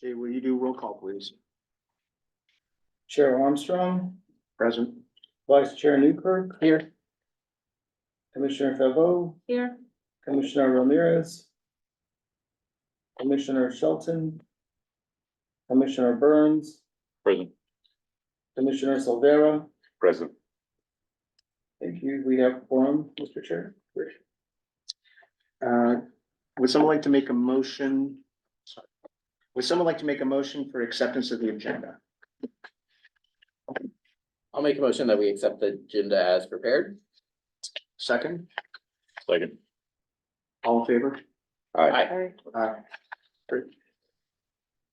Jay, will you do roll call, please? Chair Armstrong, Present. Vice Chair Newkirk, Here. Commissioner Favo, Here. Commissioner Ramirez, Commissioner Shelton, Commissioner Burns, Present. Commissioner Silvera. Present. Thank you. We have quorum, Mr. Chair. Would someone like to make a motion? Sorry. Would someone like to make a motion for acceptance of the agenda? I'll make a motion that we accept the agenda as prepared. Second, Second. all in favor? Aye. Great.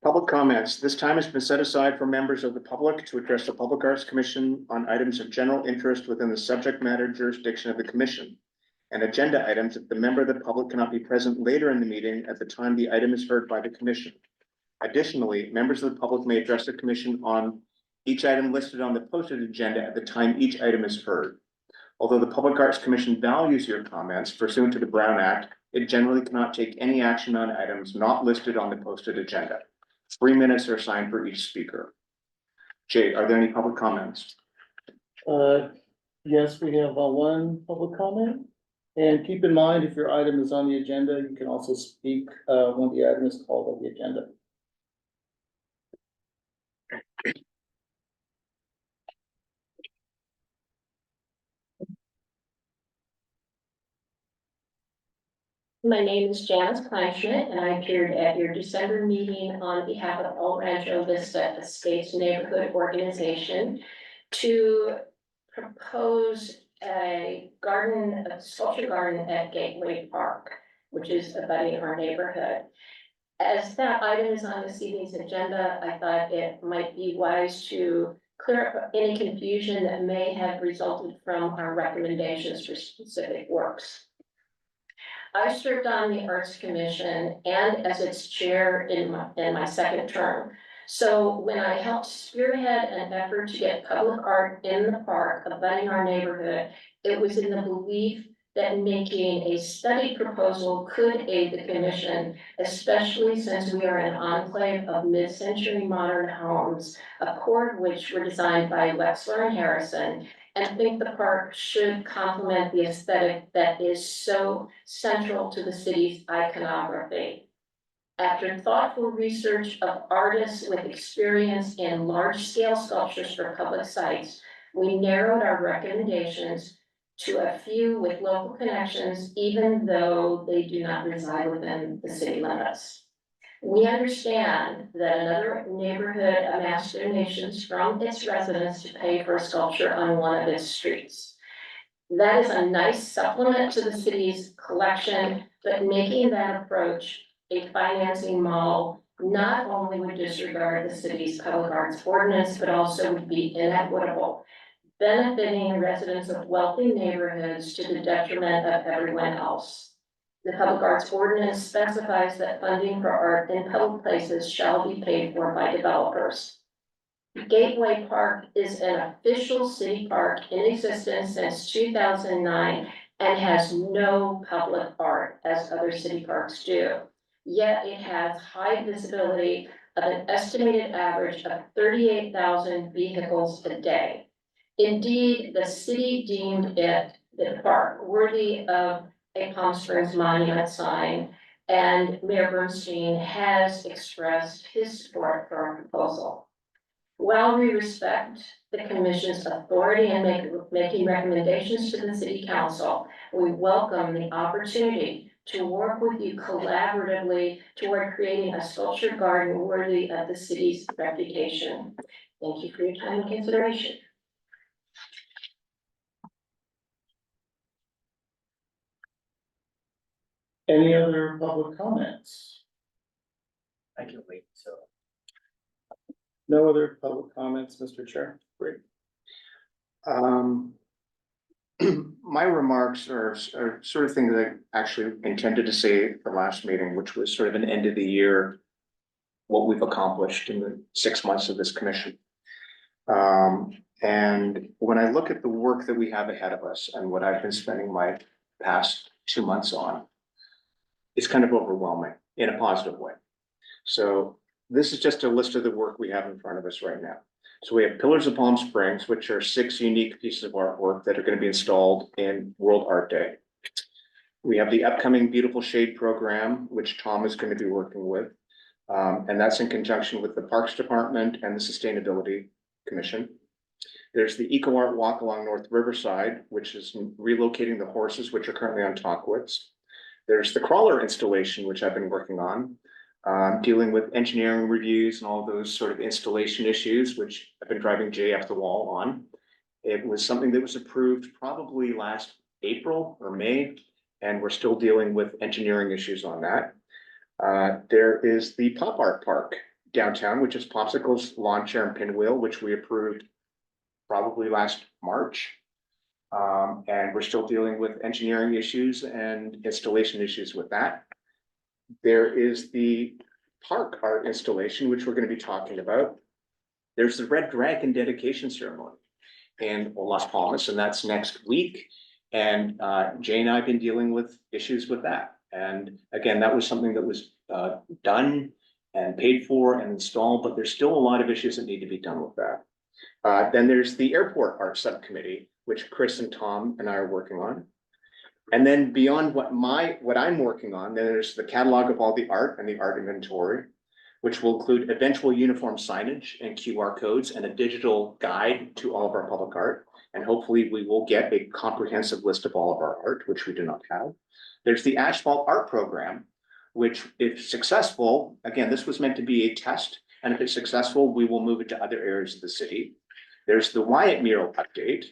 Public comments. This time has been set aside for members of the public to address the Public Arts Commission on items of general interest within the subject matter jurisdiction of the commission. And agenda items if the member of the public cannot be present later in the meeting at the time the item is heard by the commission. Additionally, members of the public may address the commission on each item listed on the posted agenda at the time each item is heard. Although the Public Arts Commission values your comments pursuant to the Brown Act, it generally cannot take any action on items not listed on the posted agenda. 3 minutes are assigned for each speaker. Jay, are there any public comments? Yes, we have one public comment. And keep in mind, if your item is on the agenda, you can also speak when the item is called on the agenda. My name is Janice Kleinschmidt, and I appeared at your December meeting on behalf of El Rancho Vista Estates Neighborhood Organization to propose a sculpture garden at Gateway Park, which is abutting our neighborhood. As that item is on this evening's agenda, I thought it might be wise to clear up any confusion that may have resulted from our recommendations for specific works. I served on the Arts Commission and as its chair in my second term. So when I helped spearhead an effort to get public art in the park abutting our neighborhood, it was in the belief that making a study proposal could aid the commission, especially since we are an enclave of mid-century modern homes, a core of which were designed by Wexler and Harrison, and think the park should complement the aesthetic that is so central to the city's iconography. After thoughtful research of artists with experience in large-scale sculptures for public sites, we narrowed our recommendations to a few with local connections, even though they do not reside within the city limits. We understand that another neighborhood amassed donations from its residents to pay for a sculpture on one of its streets. That is a nice supplement to the city's collection, but making that approach a financing model not only would disregard the city's public arts ordinance, but also would be inequitable, benefiting residents of wealthy neighborhoods to the detriment of everyone else. The public arts ordinance specifies that funding for art in public places shall be paid for by developers. Gateway Park is an official city park in existence since 2009 and has no public art as other city parks do. Yet it has high visibility of an estimated average of 38,000 vehicles a day. Indeed, the city deemed the park worthy of a Palm Springs monument sign, and Mayor Bernstein has expressed his support for our proposal. While we respect the commission's authority in making recommendations to the city council, we welcome the opportunity to work with you collaboratively toward creating a sculpture garden worthy of the city's reputation. Thank you for your time and consideration. Any other public comments? I can wait, so. No other public comments, Mr. Chair. Great. My remarks are sort of things that I actually intended to say at the last meeting, which was sort of an end of the year, what we've accomplished in the 6 months of this commission. And when I look at the work that we have ahead of us and what I've been spending my past 2 months on, it's kind of overwhelming in a positive way. So this is just a list of the work we have in front of us right now. So we have Pillars of Palm Springs, which are 6 unique pieces of artwork that are going to be installed in World Art Day. We have the upcoming Beautiful Shade program, which Tom is going to be working with. And that's in conjunction with the Parks Department and the Sustainability Commission. There's the Eco Art Walk along North Riverside, which is relocating the horses, which are currently on Talkwitz. There's the crawler installation, which I've been working on, dealing with engineering reviews and all those sort of installation issues, which I've been driving Jay up the wall on. It was something that was approved probably last April or May, and we're still dealing with engineering issues on that. There is the Pop Art Park downtown, which is Popsicles, Lawn Chair, and Pinwheel, which we approved probably last March. And we're still dealing with engineering issues and installation issues with that. There is the park art installation, which we're going to be talking about. There's the Red Dragon dedication ceremony in Las Palmas, and that's next week. And Jay and I have been dealing with issues with that. And again, that was something that was done and paid for and installed, but there's still a lot of issues that need to be done with that. Then there's the Airport Art Subcommittee, which Chris and Tom and I are working on. And then beyond what I'm working on, there's the catalog of all the art and the art inventory, which will include eventual uniform signage and QR codes and a digital guide to all of our public art. And hopefully we will get a comprehensive list of all of our art, which we do not have. There's the Asphalt Art Program, which if successful, again, this was meant to be a test. And if it's successful, we will move it to other areas of the city. There's the Wyatt mural update,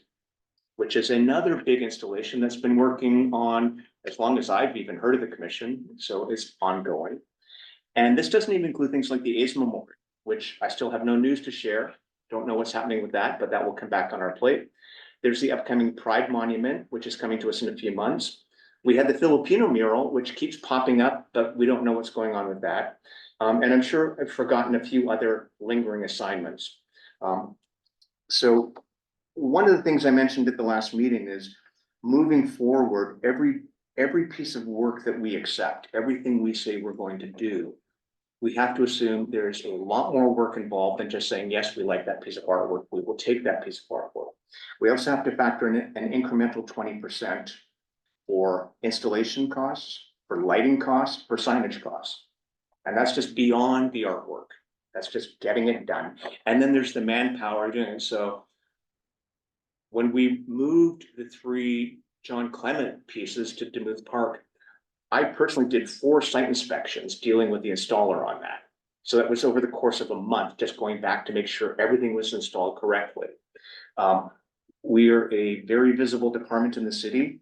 which is another big installation that's been working on as long as I've even heard of the commission. So it's ongoing. And this doesn't even include things like the A's Memorial, which I still have no news to share. Don't know what's happening with that, but that will come back on our plate. There's the upcoming Pride Monument, which is coming to us in a few months. We had the Filipino mural, which keeps popping up, but we don't know what's going on with that. And I'm sure I've forgotten a few other lingering assignments. So one of the things I mentioned at the last meeting is moving forward, every piece of work that we accept, everything we say we're going to do, we have to assume there's a lot more work involved than just saying, yes, we like that piece of artwork. We will take that piece of artwork. We also have to factor in an incremental 20% for installation costs, for lighting costs, for signage costs. And that's just beyond the artwork. That's just getting it done. And then there's the manpower doing it. So when we moved the 3 John Clement pieces to Demuth Park, I personally did 4 site inspections dealing with the installer on that. So that was over the course of a month, just going back to make sure everything was installed correctly. We are a very visible department in the city,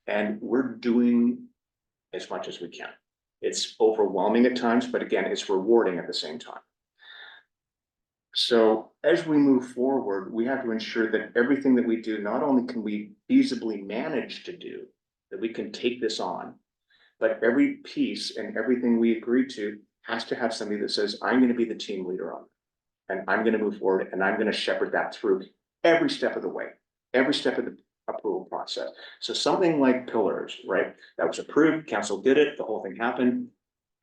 and we're doing as much as we can. It's overwhelming at times, but again, it's rewarding at the same time. So as we move forward, we have to ensure that everything that we do, not only can we feasibly manage to do, that we can take this on, but every piece and everything we agree to has to have somebody that says, I'm going to be the team leader on it, and I'm going to move forward, and I'm going to shepherd that through every step of the way, every step of the approval process. So something like Pillars, right? That was approved, council did it, the whole thing happened.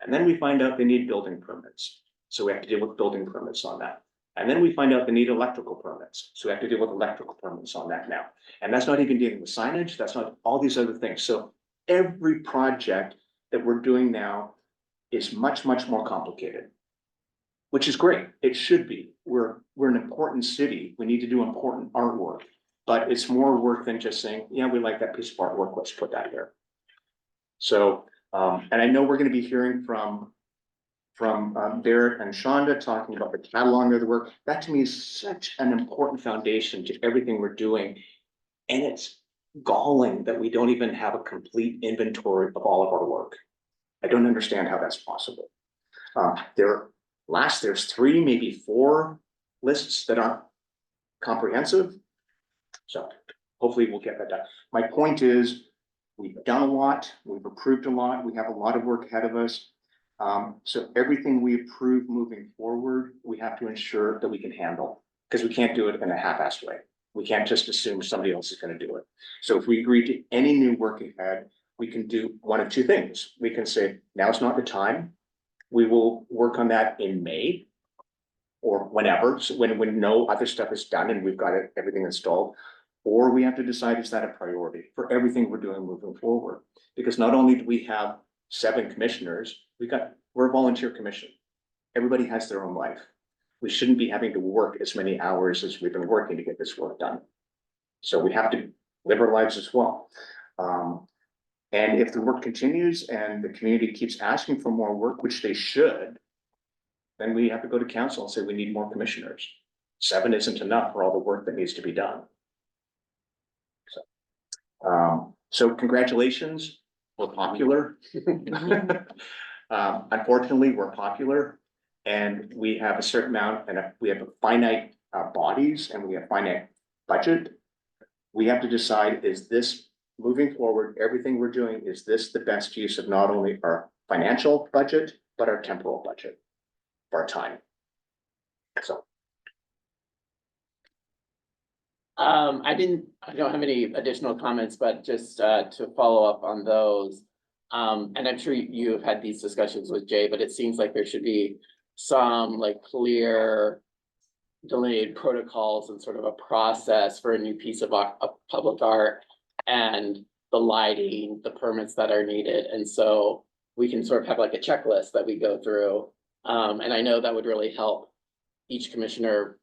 And then we find out they need building permits. So we have to deal with building permits on that. And then we find out they need electrical permits. So we have to deal with electrical permits on that now. And that's not even dealing with signage. That's not all these other things. So every project that we're doing now is much, much more complicated, which is great. It should be. We're an important city. We need to do important artwork, but it's more work than just saying, yeah, we like that piece of artwork. Let's put that here. So, and I know we're going to be hearing from Barrett and Shonda talking about the catalog of the work. That to me is such an important foundation to everything we're doing. And it's galling that we don't even have a complete inventory of all of our work. I don't understand how that's possible. There's 3, maybe 4 lists that aren't comprehensive. So hopefully we'll get that done. My point is, we've done a lot, we've approved a lot, we have a lot of work ahead of us. So everything we approve moving forward, we have to ensure that we can handle. Because we can't do it in a half-assed way. We can't just assume somebody else is gonna do it. So if we agree to any new work ahead, we can do one of two things. We can say, now's not the time. We will work on that in May. Or whenever, so when no other stuff is done and we've got it, everything installed. Or we have to decide, is that a priority for everything we're doing moving forward? Because not only do we have 7 commissioners, we're a volunteer commission. Everybody has their own life. We shouldn't be having to work as many hours as we've been working to get this work done. So we have to live our lives as well. And if the work continues and the community keeps asking for more work, which they should, then we have to go to council and say we need more commissioners. 7 isn't enough for all the work that needs to be done. So congratulations, we're popular. Unfortunately, we're popular and we have a certain amount and we have a finite bodies and we have finite budget. We have to decide, is this moving forward, everything we're doing, is this the best use of not only our financial budget, but our temporal budget for our time? So. I don't have any additional comments, but just to follow up on those. And I'm sure you've had these discussions with Jay, but it seems like there should be some like clear delineated protocols and sort of a process for a new piece of public art and the lighting, the permits that are needed. And so we can sort of have like a checklist that we go through. And I know that would really help each commissioner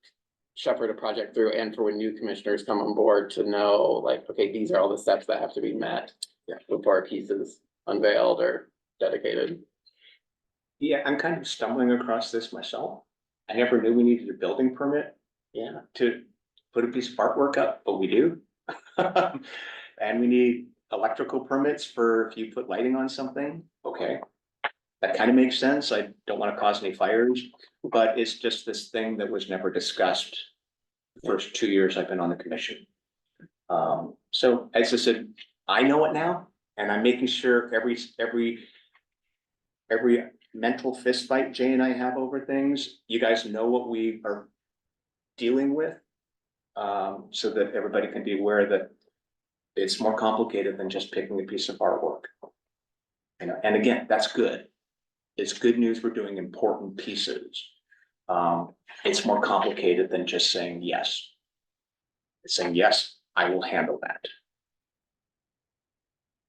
shepherd a project through, and for when new commissioners come on board to know, like, okay, these are all the steps that have to be met before a piece is unveiled or dedicated. Yeah, I'm kind of stumbling across this myself. I never knew we needed a building permit to put a piece of artwork up, but we do. And we need electrical permits for if you put lighting on something, okay. That kind of makes sense. I don't want to cause any fires, but it's just this thing that was never discussed the first 2 years I've been on the commission. So as I said, I know it now, and I'm making sure every mental fist fight Jay and I have over things, you guys know what we are dealing with. So that everybody can be aware that it's more complicated than just picking a piece of artwork. You know, and again, that's good. It's good news we're doing important pieces. It's more complicated than just saying yes. It's saying, yes, I will handle that.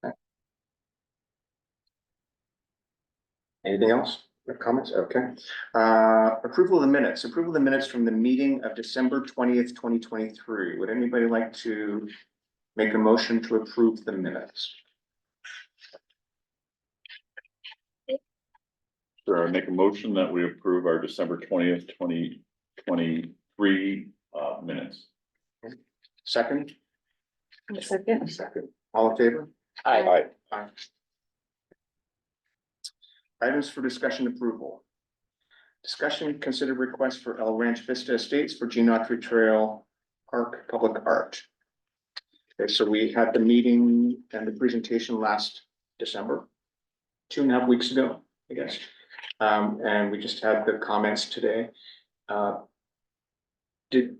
Okay. Anything else? Comments? Okay. Approval of the minutes. Approval of the minutes from the meeting of December 20th, 2023. Would anybody like to make a motion to approve the minutes? Sure, I make a motion that we approve our December 20th, 2023 minutes. Second? Second. Second. All in favor? Aye. Aye. Items for discussion approval. Discussion, consider request for El Ranch Vista Estates for Gene Autry Trail Park Public Art. Okay, so we had the meeting and the presentation last December, 2.5 weeks ago, I guess. And we just had the comments today.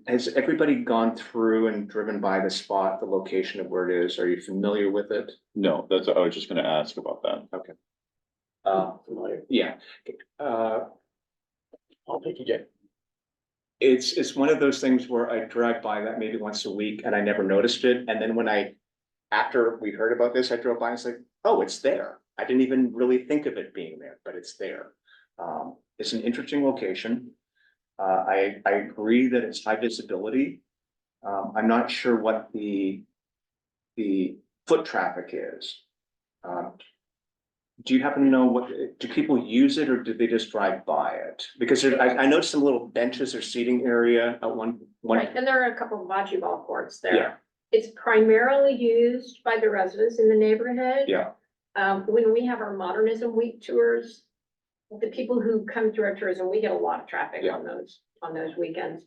Has everybody gone through and driven by the spot, the location of where it is? Are you familiar with it? No, I was just gonna ask about that. Okay. Yeah. I'll take you, Jay. It's one of those things where I drive by that maybe once a week and I never noticed it. And then after we heard about this, I drove by and it's like, oh, it's there. I didn't even really think of it being there, but it's there. It's an interesting location. I agree that it's high visibility. I'm not sure what the foot traffic is. Do you happen to know do people use it or do they just drive by it? Because I noticed some little benches or seating area at one. Right, and there are a couple of bocce ball courts there. Yeah, It's primarily used by the residents in the neighborhood. yeah, When we have our Modernism Week tours, the people who come through our tourism, we get a lot of traffic Yeah. on those weekends.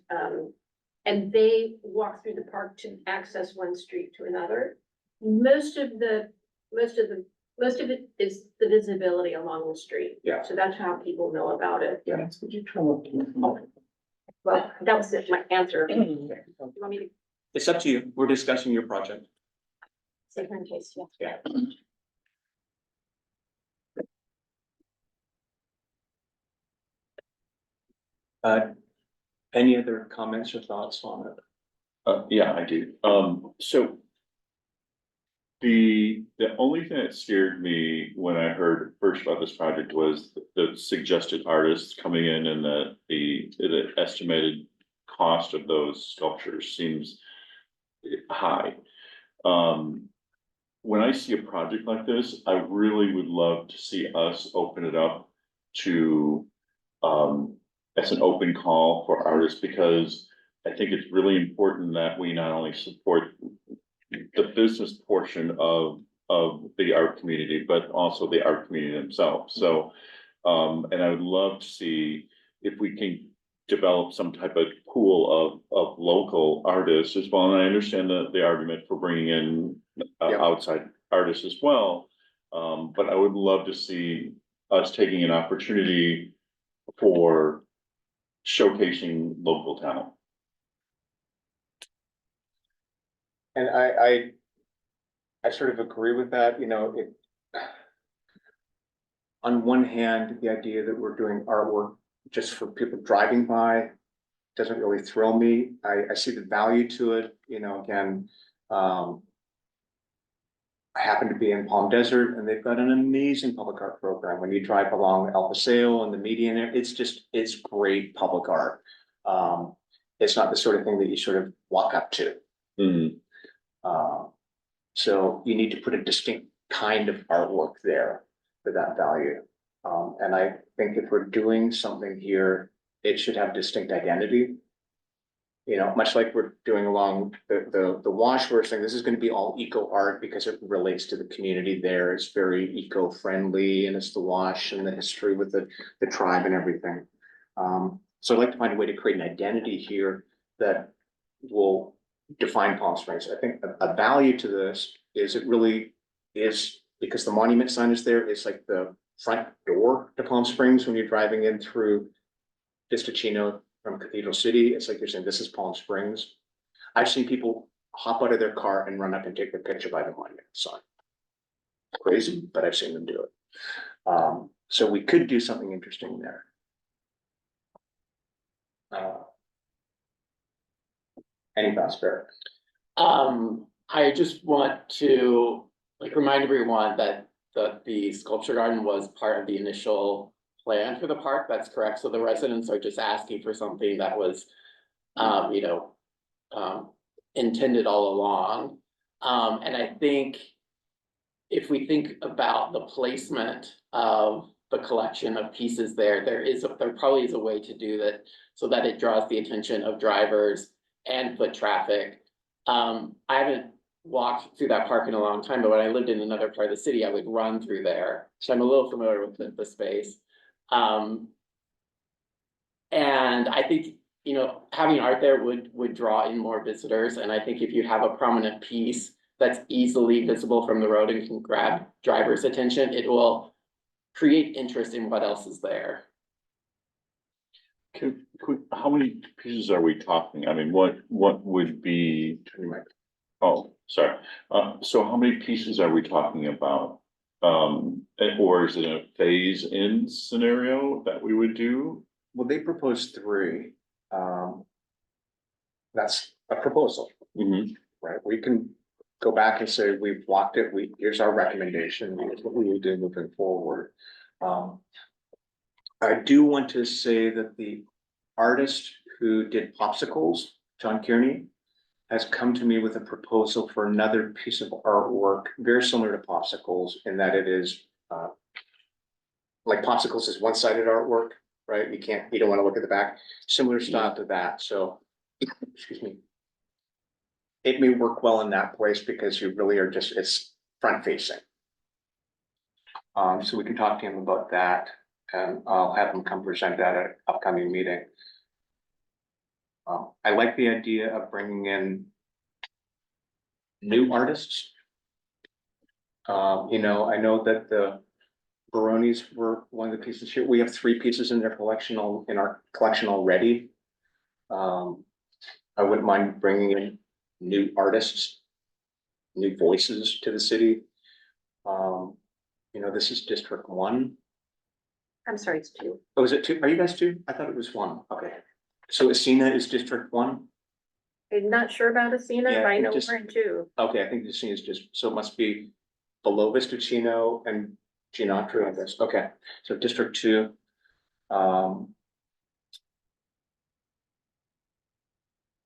And they walk through the park to access one street to another. Most of it is the visibility along the street. Yeah. So that's how people know about it. yeah. Could you turn up? Well, that was my answer. You want me to It's up to you. We're discussing your project. say her in case, yeah? Yeah. Any other comments or thoughts on it? Yeah, I do. So. The only thing that scared me when I heard first about this project was the suggested artists coming in and the estimated cost of those sculptures seems high. When I see a project like this, I really would love to see us open it up to, as an open call for artists, because I think it's really important that we not only support the business portion of the art community, but also the art community themselves. So, and I would love to see if we can develop some type of pool of local artists as well. And I understand the argument for bringing in Yeah. outside artists as well. But I would love to see us taking an opportunity for showcasing local talent. And I sort of agree with that, you know, it. On one hand, the idea that we're doing artwork just for people driving by doesn't really thrill me. I see the value to it, you know, again. I happen to be in Palm Desert and they've got an amazing public art program. When you drive along El Paseo and the median, it's great public art. It's not the sort of thing that you sort of walk up to. Mhm. So you need to put a distinct kind of artwork there for that value. And I think if we're doing something here, it should have distinct identity. You know, much like we're doing along the wash, we're saying this is gonna be all eco art because it relates to the community there. It's very eco-friendly and it's the wash and the history with the tribe and everything. So I'd like to find a way to create an identity here that will define Palm Springs. I think a value to this is it really is, because the monument sign is there, it's like the front door to Palm Springs when you're driving in through Vista Chino from Cathedral City. It's like you're saying, this is Palm Springs. I've seen people hop out of their car and run up and take their picture by the monument sign. Crazy, but I've seen them do it. So we could do something interesting there. Any thoughts, Barrett? I just want to remind everyone that the sculpture garden was part of the initial plan for the park. That's correct. So the residents are just asking for something that was, intended all along. And I think if we think about the placement of the collection of pieces there probably is a way to do that so that it draws the attention of drivers and foot traffic. I haven't walked through that park in a long time, but when I lived in another part of the city, I would run through there. So I'm a little familiar with the space. And I think, having art there would draw in more visitors. And I think if you have a prominent piece that's easily visible from the road and can grab drivers' attention, it will create interest in what else is there. How many pieces are we talking? I mean, what would be, oh, sorry. So how many pieces are we talking about? Or is it a phase-in scenario that we would do? Well, they proposed 3. That's a proposal, Mhm. right? We can go back and say, we've blocked it, here's our recommendation, here's what we will do moving forward. I do want to say that the artist who did Popsicles, John Kearney, has come to me with a proposal for another piece of artwork, very similar to Popsicles, in that it is, like Popsicles is one-sided artwork, right? You don't want to look at the back, similar style to that, so, excuse me. It may work well in that place because you really are it's front facing. So we can talk to him about that and I'll have him come present that at an upcoming meeting. I like the idea of bringing in new artists. I know that the Baronis were one of the pieces here. We have 3 pieces in our collection already. I wouldn't mind bringing in new artists, new voices to the city. This is District 1. I'm sorry, it's two. Oh, is it 2? Are you guys 2? I thought it was 1. Okay. So Asina is District 1? I'm not sure about Asina, Yeah, but I it know just- we're in two. Okay, I think Asina is just, so it must be below Vistachino and Ginatri, I guess. Okay, so District 2.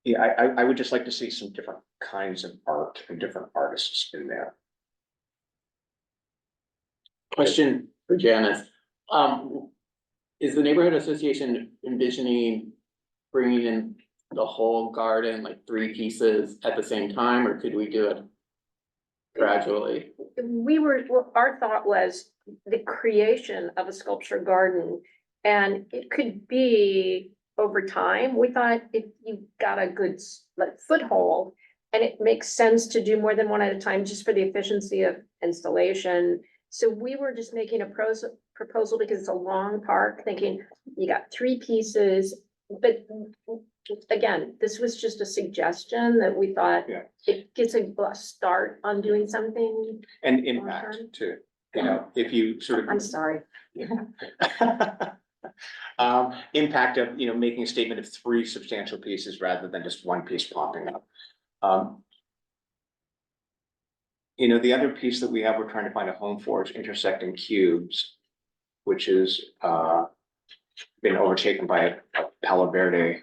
Yeah, I would just like to see some different kinds of art and different artists in there. Question for Janice. Is the neighborhood association envisioning bringing in the whole garden, like 3 pieces at the same time, or could we do it gradually? Well, our thought was the creation of a sculpture garden. And it could be over time. We thought if you got a good foothold and it makes sense to do more than one at a time just for the efficiency of installation. So we were just making a proposal because it's a long park, thinking you got 3 pieces. But again, this was just a suggestion that we thought Yeah. it gets a start on doing something. And impact too, if you sort of. I'm sorry. Impact of, making a statement of 3 substantial pieces rather than just 1 piece popping up. The other piece that we have, we're trying to find a home for is intersecting cubes, which is, been overtaken by a Palo Verde.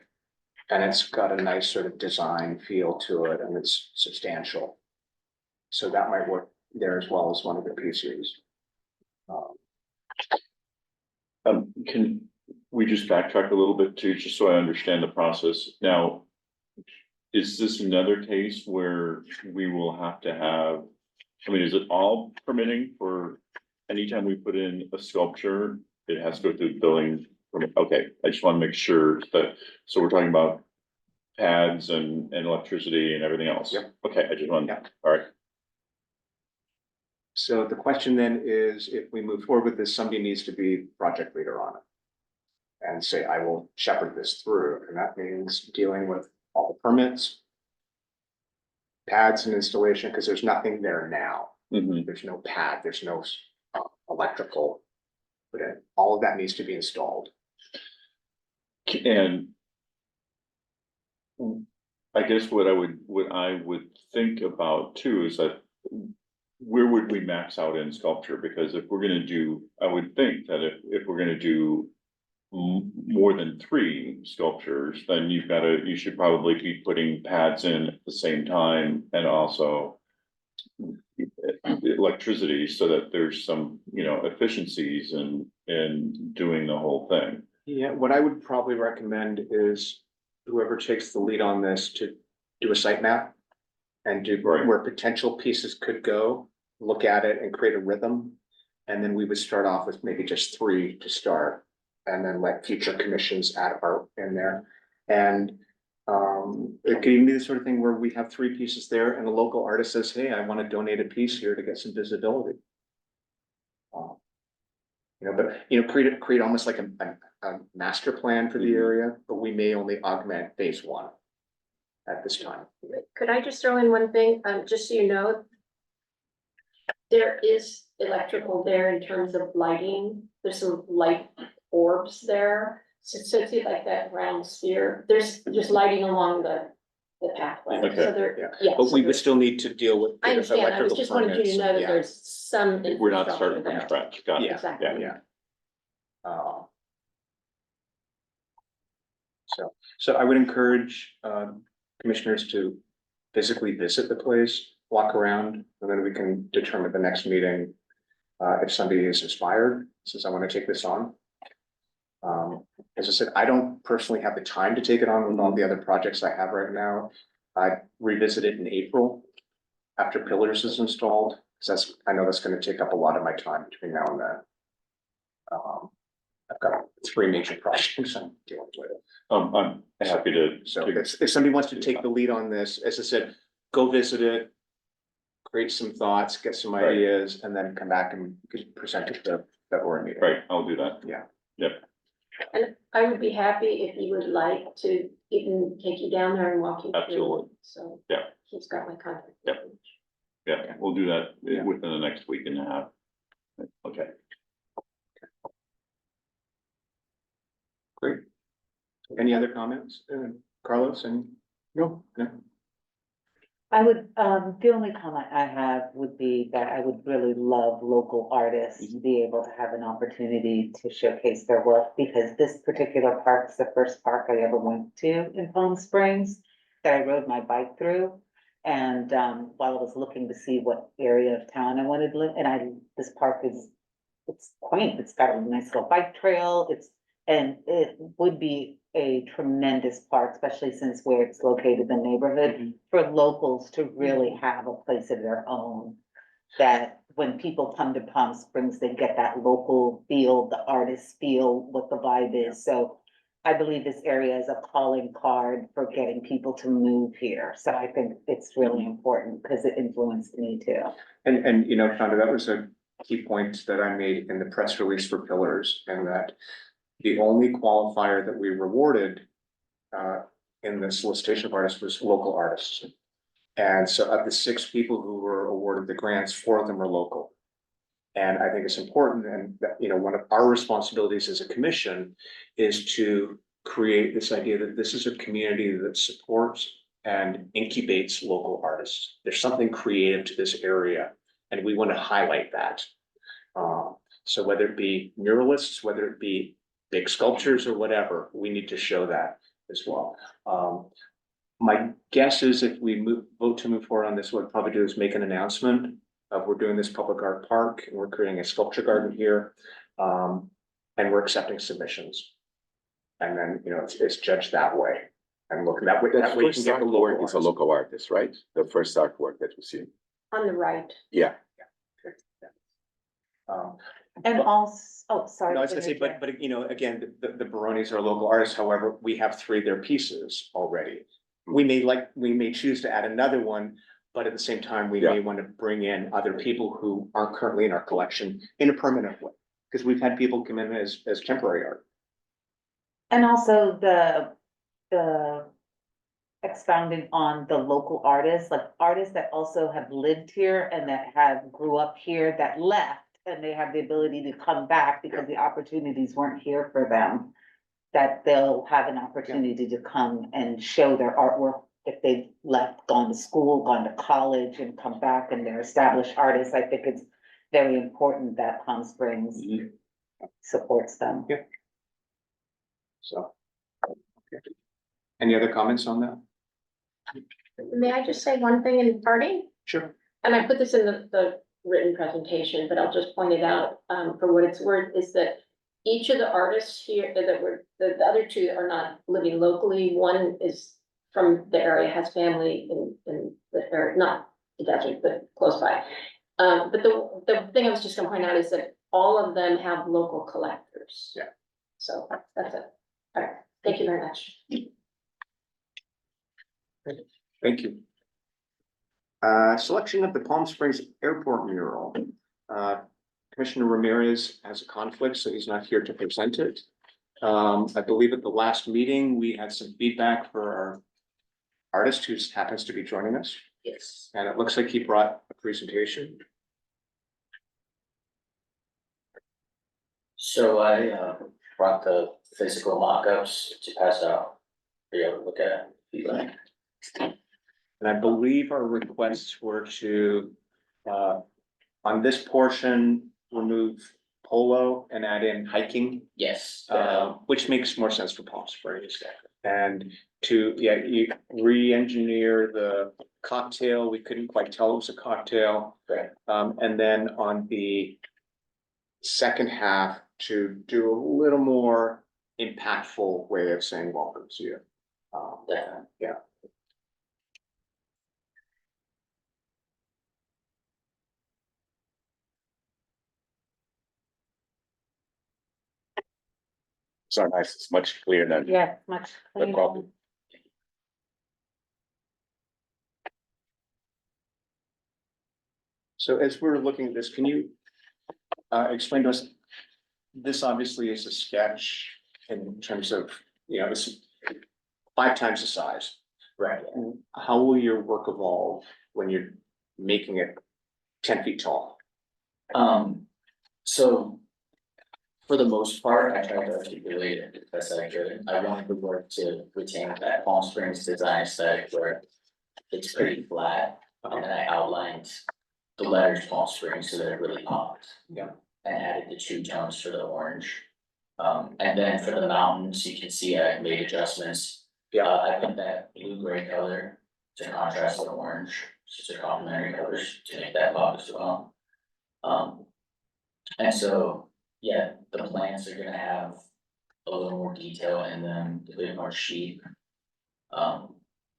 And it's got a nice sort of design feel to it and it's substantial. So that might work there as well as one of the pieces. Can we just backtrack a little bit too, just so I understand the process? Now, is this another case where we will have to have, is it all permitting for anytime we put in a sculpture, it has to go through the building permit? Okay, I just want to make sure that, so we're talking about pads and electricity and everything else. Yep. Okay, I just want, Yep. all right. So the question then is, if we move forward with this, somebody needs to be project leader on it. And say, I will shepherd this through, and that means dealing with all the permits. Pads and installation, because there's nothing there now. Mhm. There's no pad, there's no electrical. But all of that needs to be installed. And I guess what I would think about too is that where would we max out in sculpture? Because if we're gonna do, I would think that if we're gonna do more than 3 sculptures, then you should probably be putting pads in at the same time and also electricity so that there's some, efficiencies in doing the whole thing. Yeah, what I would probably recommend is whoever takes the lead on this to do a site map. And do Right. where potential pieces could go, look at it and create a rhythm. And then we would start off with maybe just 3 to start. And then let future commissions add art in there. And it could even be the sort of thing where we have 3 pieces there and a local artist says, hey, I want to donate a piece here to get some visibility. Create almost like a master plan for the area, but we may only augment phase 1 at this time. Could I just throw in one thing, just so you know? There is electrical there in terms of lighting, there's some light orbs there. So see like that round sphere, there's just lighting along the pathway, Okay. so there, Yeah. yes. But we would still need to deal with. I understand, I was electrical just wanted you to permits, know that yeah. there's some. We're not infrastructure starting from there. scratch. Got it. Yeah. Exactly. Yeah. So I would encourage commissioners to physically visit the place, walk around, and then we can determine the next meeting. If somebody is inspired, says, I want to take this on. As I said, I don't personally have the time to take it on with all the other projects I have right now. I revisit it in April after Pillars is installed, because I know that's going to take up a lot of my time between now and then. I've got 3 major projects I'm dealing with. I'm happy to. So if somebody wants to take the lead on this, as I said, go visit it. Create some thoughts, get some Right. ideas, and then come back and present it to that board meeting. Right, I'll do that. Yeah. Yep. And I would be happy if you would like to even take you down there and walk you through. Absolutely. So. Yeah. He's got my contact. Yep. information. Yeah, we'll do that Yeah. within the next week and a half. Okay. Great. Any other comments? Carlos, any? No. I would, the only comment I have would be that I would really love local artists to be able to have an opportunity to showcase their work, because this particular park is the first park I ever went to in Palm Springs that I rode my bike through. And, while I was looking to see what area of town I wanted to live, this park is, it's quaint, it's got a nice little bike trail, and it would be a tremendous park, especially since where it's located, the neighborhood, for locals to really have a place of their own. That when people come to Palm Springs, they get that local feel, the artist feel, what the vibe is. So I believe this area is a calling card for getting people to move here. So I think it's really important because it influenced me too. And, you know, Shonda, that was a key point that I made in the press release for Pillars, and that the only qualifier that we rewarded in the solicitation of artists was local artists. And so of the 6 people who were awarded the grants, 4 of them were local. And I think it's important, and that, you know, one of our responsibilities as a commission is to create this idea that this is a community that supports and incubates local artists. There's something creative to this area, and we want to highlight that. So whether it be muralists, whether it be big sculptures or whatever, we need to show that as well. My guess is if we vote to move forward on this, what we'll probably do is make an announcement of we're doing this public art park and we're creating a sculpture garden here. And we're accepting submissions. And then, you know, it's judged that way. And look, that way, The that way you first can get the artwork local is a artists. local artist, right? The first artwork that we see. On the right. Yeah, And also, oh, sorry. No, I was gonna say, but, you know, again, the Baronis are local artists, however, we have 3 of their pieces already. We may choose to add another one, but at the same time, we may want to bring in other people who aren't currently in our collection in a permanent way. Because we've had people come in as temporary art. And also the expounding on the local artists, like artists that also have lived here and that have grew up here, that left, and they have the ability to come back because the opportunities weren't here for them. That they'll have an opportunity to come and show their artwork if they've left, gone to school, gone to college, and come back and they're established artists. I think it's very important that Palm Springs supports them. Yeah. So. Okay. Any other comments on that? May I just say one thing in parting? Sure. And I put this in the written presentation, but I'll just point it out, for what it's worth, is that each of the artists here that were, the other 2 are not living locally. One is from the area, has family in the area, not the desert, but close by. But the thing I was just gonna point out is that all of them have local collectors. Yeah. So that's it. All right, thank you very much. Thank you. Selection of the Palm Springs Airport mural. Commissioner Ramirez has a conflict, so he's not here to present it. I believe at the last meeting, we had some feedback for our artist who happens to be joining us, Yes. and it looks like he brought a presentation. So I brought the physical mock-ups to pass out. For you to look at if you like. And I believe our requests were to, on this portion, remove polo and add in hiking, Yes. which makes more sense for Palm Springs. And to, you re-engineer the cocktail, we couldn't quite tell it was a cocktail. Right. And then on the second half, to do a little more impactful way of saying welcome to you. Definitely. Yeah. so nice. It's much clearer than Yeah, much the cleaner. copy. So as we're looking at this, can you explain to us, this obviously is a sketch. in terms of, it's 5 times the size. Right. How will your work evolve when you're making it 10 feet tall? So. For the most part, I tried to articulate it as best I could. I wanted the work to retain that Palm Springs design aesthetic where it's pretty flat. And then I outlined the letters Palm Springs so that it really popped. Yeah. And added the 2 tones for the orange. And then for the mountains, you can see I made adjustments. Yeah. I put that blue-gray color to contrast with orange, so they're complementary colors to make that pop as well. And so, yeah, the plants are gonna have a little more detail in them, a bit more sheep.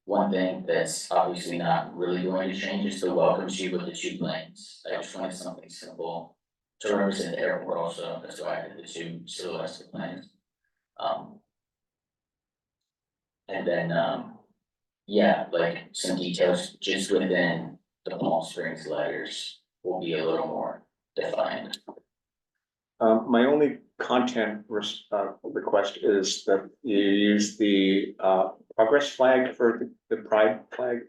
One thing that's obviously not really going to change is the welcome sheet with the 2 planes. I just wanted something simple to represent the airport also, that's why I did the 2 silhouettes of planes. And then, yeah, like some details just within the Palm Springs letters will be a little more defined. My only content request is that you use the progress flag for the pride flag.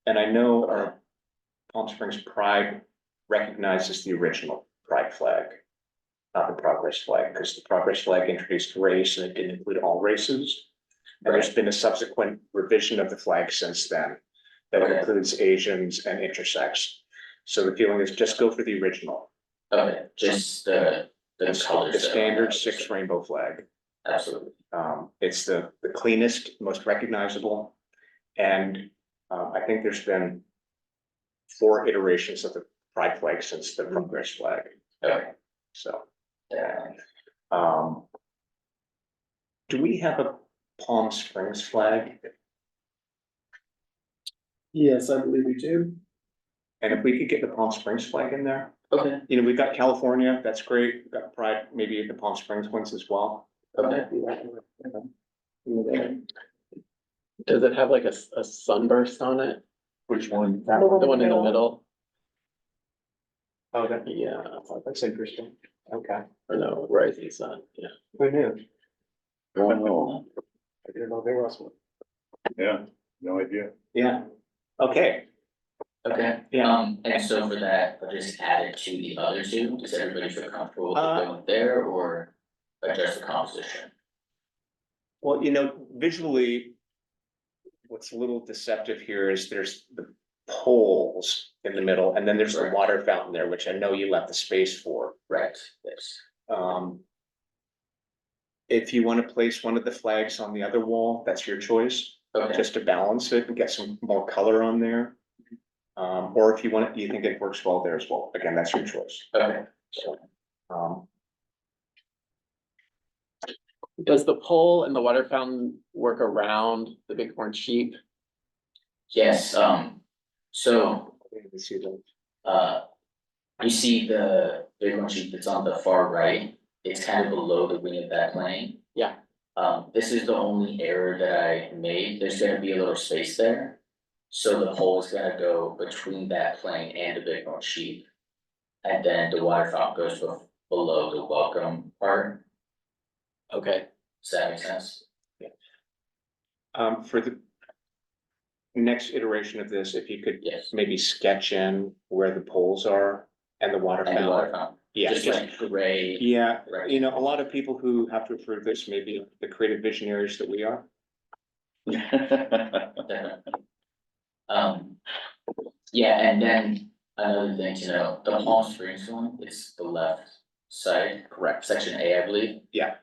And I know Palm Springs Pride recognizes the original pride flag, not the progress flag, because the progress flag introduced race and it didn't include all races. And there's been a subsequent revision of the flag since then that Okay. includes Asians and intersex. So the feeling is just go for the original. Okay, just the colors. The standard 6 rainbow flag. Absolutely. It's the cleanest, most recognizable. And I think there's been 4 iterations of the pride flag since the progress flag. Okay. So, Yeah. do we have a Palm Springs flag? Yes, I believe we do. And if we could get the Palm Springs flag in there, Okay. we've got California, that's great. We've got Pride, maybe the Palm Springs ones as well. Okay. Does it have like a sunburst on it? Which one? The one in the middle? Oh, that, Yeah, that's interesting. Okay. or no, rising sun, yeah. Who knew? Oh, I didn't know there was one. yeah, no idea. Yeah, okay, Okay, Yeah. and so for that, I'll just add it to the other 2, does everybody feel comfortable with going there or adjust the composition? well, visually, what's a little deceptive here is there's the poles in the middle, and then there's the Right. water fountain there, which I know you left the space for. Right, yes, If you want to place one of the flags on the other wall, that's your choice, okay, just to balance it and get some more color on there. Or if you want, you think it works well there as well, again, that's your choice. okay, So, Does the pole and the water fountain work around the bighorn sheep? yes, so, let me see the, you see the big one sheet that's on the far right, it's kind of below the wing of that plane. Yeah. This is the only error that I made, there's gonna be a little space there. So the pole is gonna go between that plane and the bighorn sheep. And then the water fountain goes below the welcome part, Okay, does that make sense? for the next iteration of this, if you could Yes. maybe sketch in where the poles are and the water And the water fountain. fountain, Yeah, just like gray, Yeah, right? a lot of people who have to approve this may be the creative visionaries that we are. Definitely. Yeah, and then another thing to know, the Palm Springs one is the left side, Correct. section A, I believe. Yeah.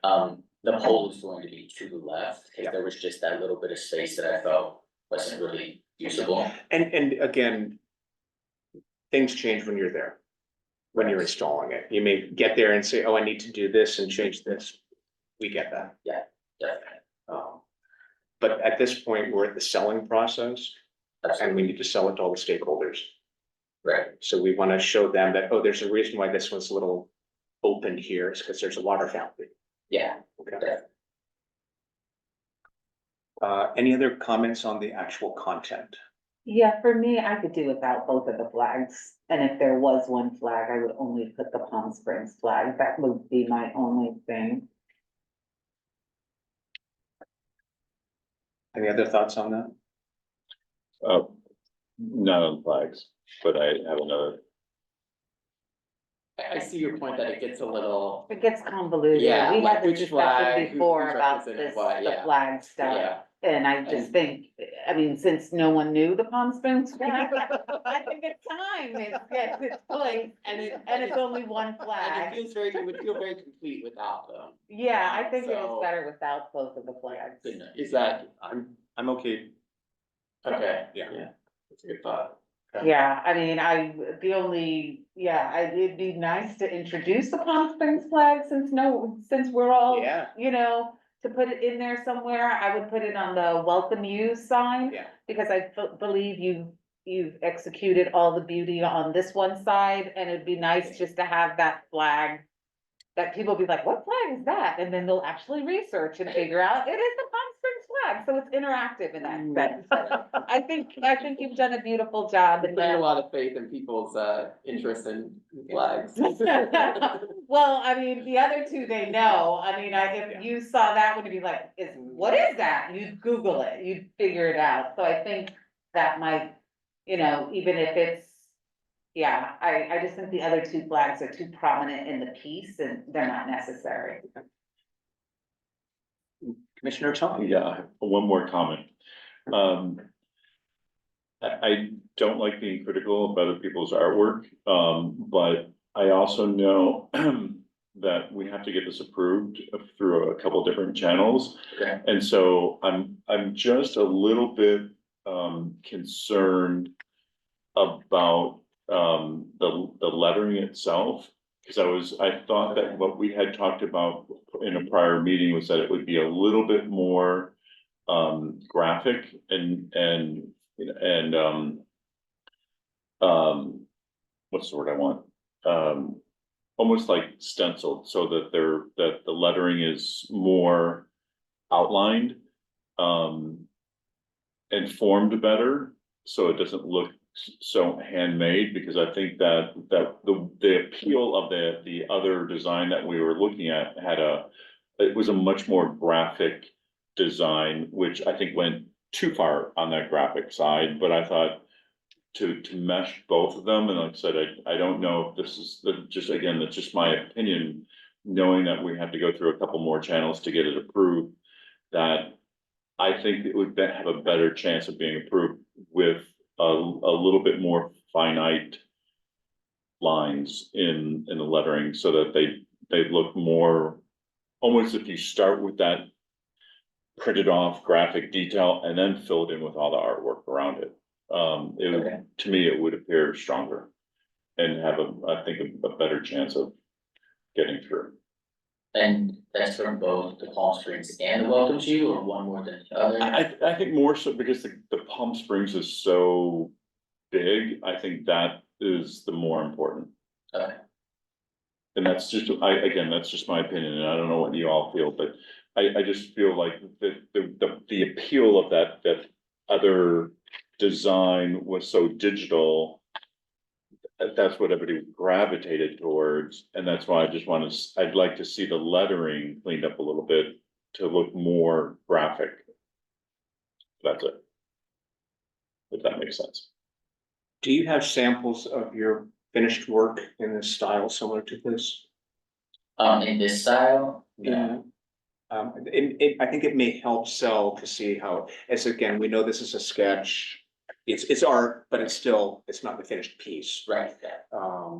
The pole is going to be to the left, Yeah. if there was just that little bit of space that I felt wasn't really usable. And again, things change when you're there, when you're installing it. You may get there and say, oh, I need to do this and change this. We get that. Definitely, But at this point, we're at the selling process and absolutely, we need to sell it to all the stakeholders. right, So we want to show them that, oh, there's a reason why this one's a little open here. It's because there's a water fountain. yeah, Okay. definitely. Any other comments on the actual content? Yeah, for me, I could do without both of the flags. And if there was one flag, I would only put the Palm Springs flag. That would be my only thing. Any other thoughts on that? Not on flags, but I have another. I see your point that it gets a little, It gets convoluted. Yeah, We like had this which flag, discussion before who's about representing this, what, the yeah. flag stuff. yeah. And I just And- think, I mean, since no one knew the Palm Springs flag, I think it's time it gets its place. And it, And it's only one and it flag. feels very, it would feel very complete without them. Yeah, I think it is So- better without both of the flags. Is that, I'm okay. okay? Yeah. That's a good thought. Yeah, I mean, it'd be nice to introduce the Palm Springs flag since we're all, Yeah. you know, to put it in there somewhere. I would put it on the welcome you sign. Yeah. Because I believe you've executed all the beauty on this one side, and it'd be nice just to have that flag. That people be like, what flag is that? And then they'll actually research and figure out it is the Palm Springs flag, so it's interactive in that sense. I think you've done a beautiful job I'm in putting a that. lot of faith in people's interest in flags. Well, I mean, the other two, they know. I mean, if you saw that one, you'd be like, what is that? You'd Google it, you'd figure it out. So I think that might, even if it's, yeah, I just think the other two flags are too prominent in the piece and they're not necessary. Commissioner Tom? Yeah, I have one more comment. I don't like being critical of other people's artwork, but I also know that we have to get this approved through a couple different channels. Okay. And so I'm just a little bit concerned about the lettering itself. Cause I thought that what we had talked about in a prior meeting was that it would be a little bit more graphic and what's the word I want? Almost like stenciled, so that the lettering is more outlined and formed better, so it doesn't look so handmade, because I think that the appeal of the other design that we were looking at it was a much more graphic design, which I think went too far on that graphic side, but I thought to mesh both of them, and like I said, I don't know if this is that's just my opinion, knowing that we have to go through a couple more channels to get it approved, that I think it would have a better chance of being approved with a little bit more finite lines in the lettering, so that they look more, almost if you start with that printed off graphic detail and then fill it in with all the artwork around it. Okay. To me, it would appear stronger and have I think a better chance of getting through. And that's from both the Palm Springs and the Welcome to You, or one more than the other? I think more so because the Palm Springs is so big, I think that is the more important. Okay. And that's just, that's just my opinion, and I don't know what you all feel, but I just feel like the appeal of that other design was so digital. That's what everybody gravitated towards, and that's why I'd like to see the lettering cleaned up a little bit to look more graphic. That's it. If that makes sense. Do you have samples of your finished work in this style similar to this? In this style? No. I think it may help sell to see how, as again, we know this is a sketch. It's art, but it's not the finished piece. Right, yeah.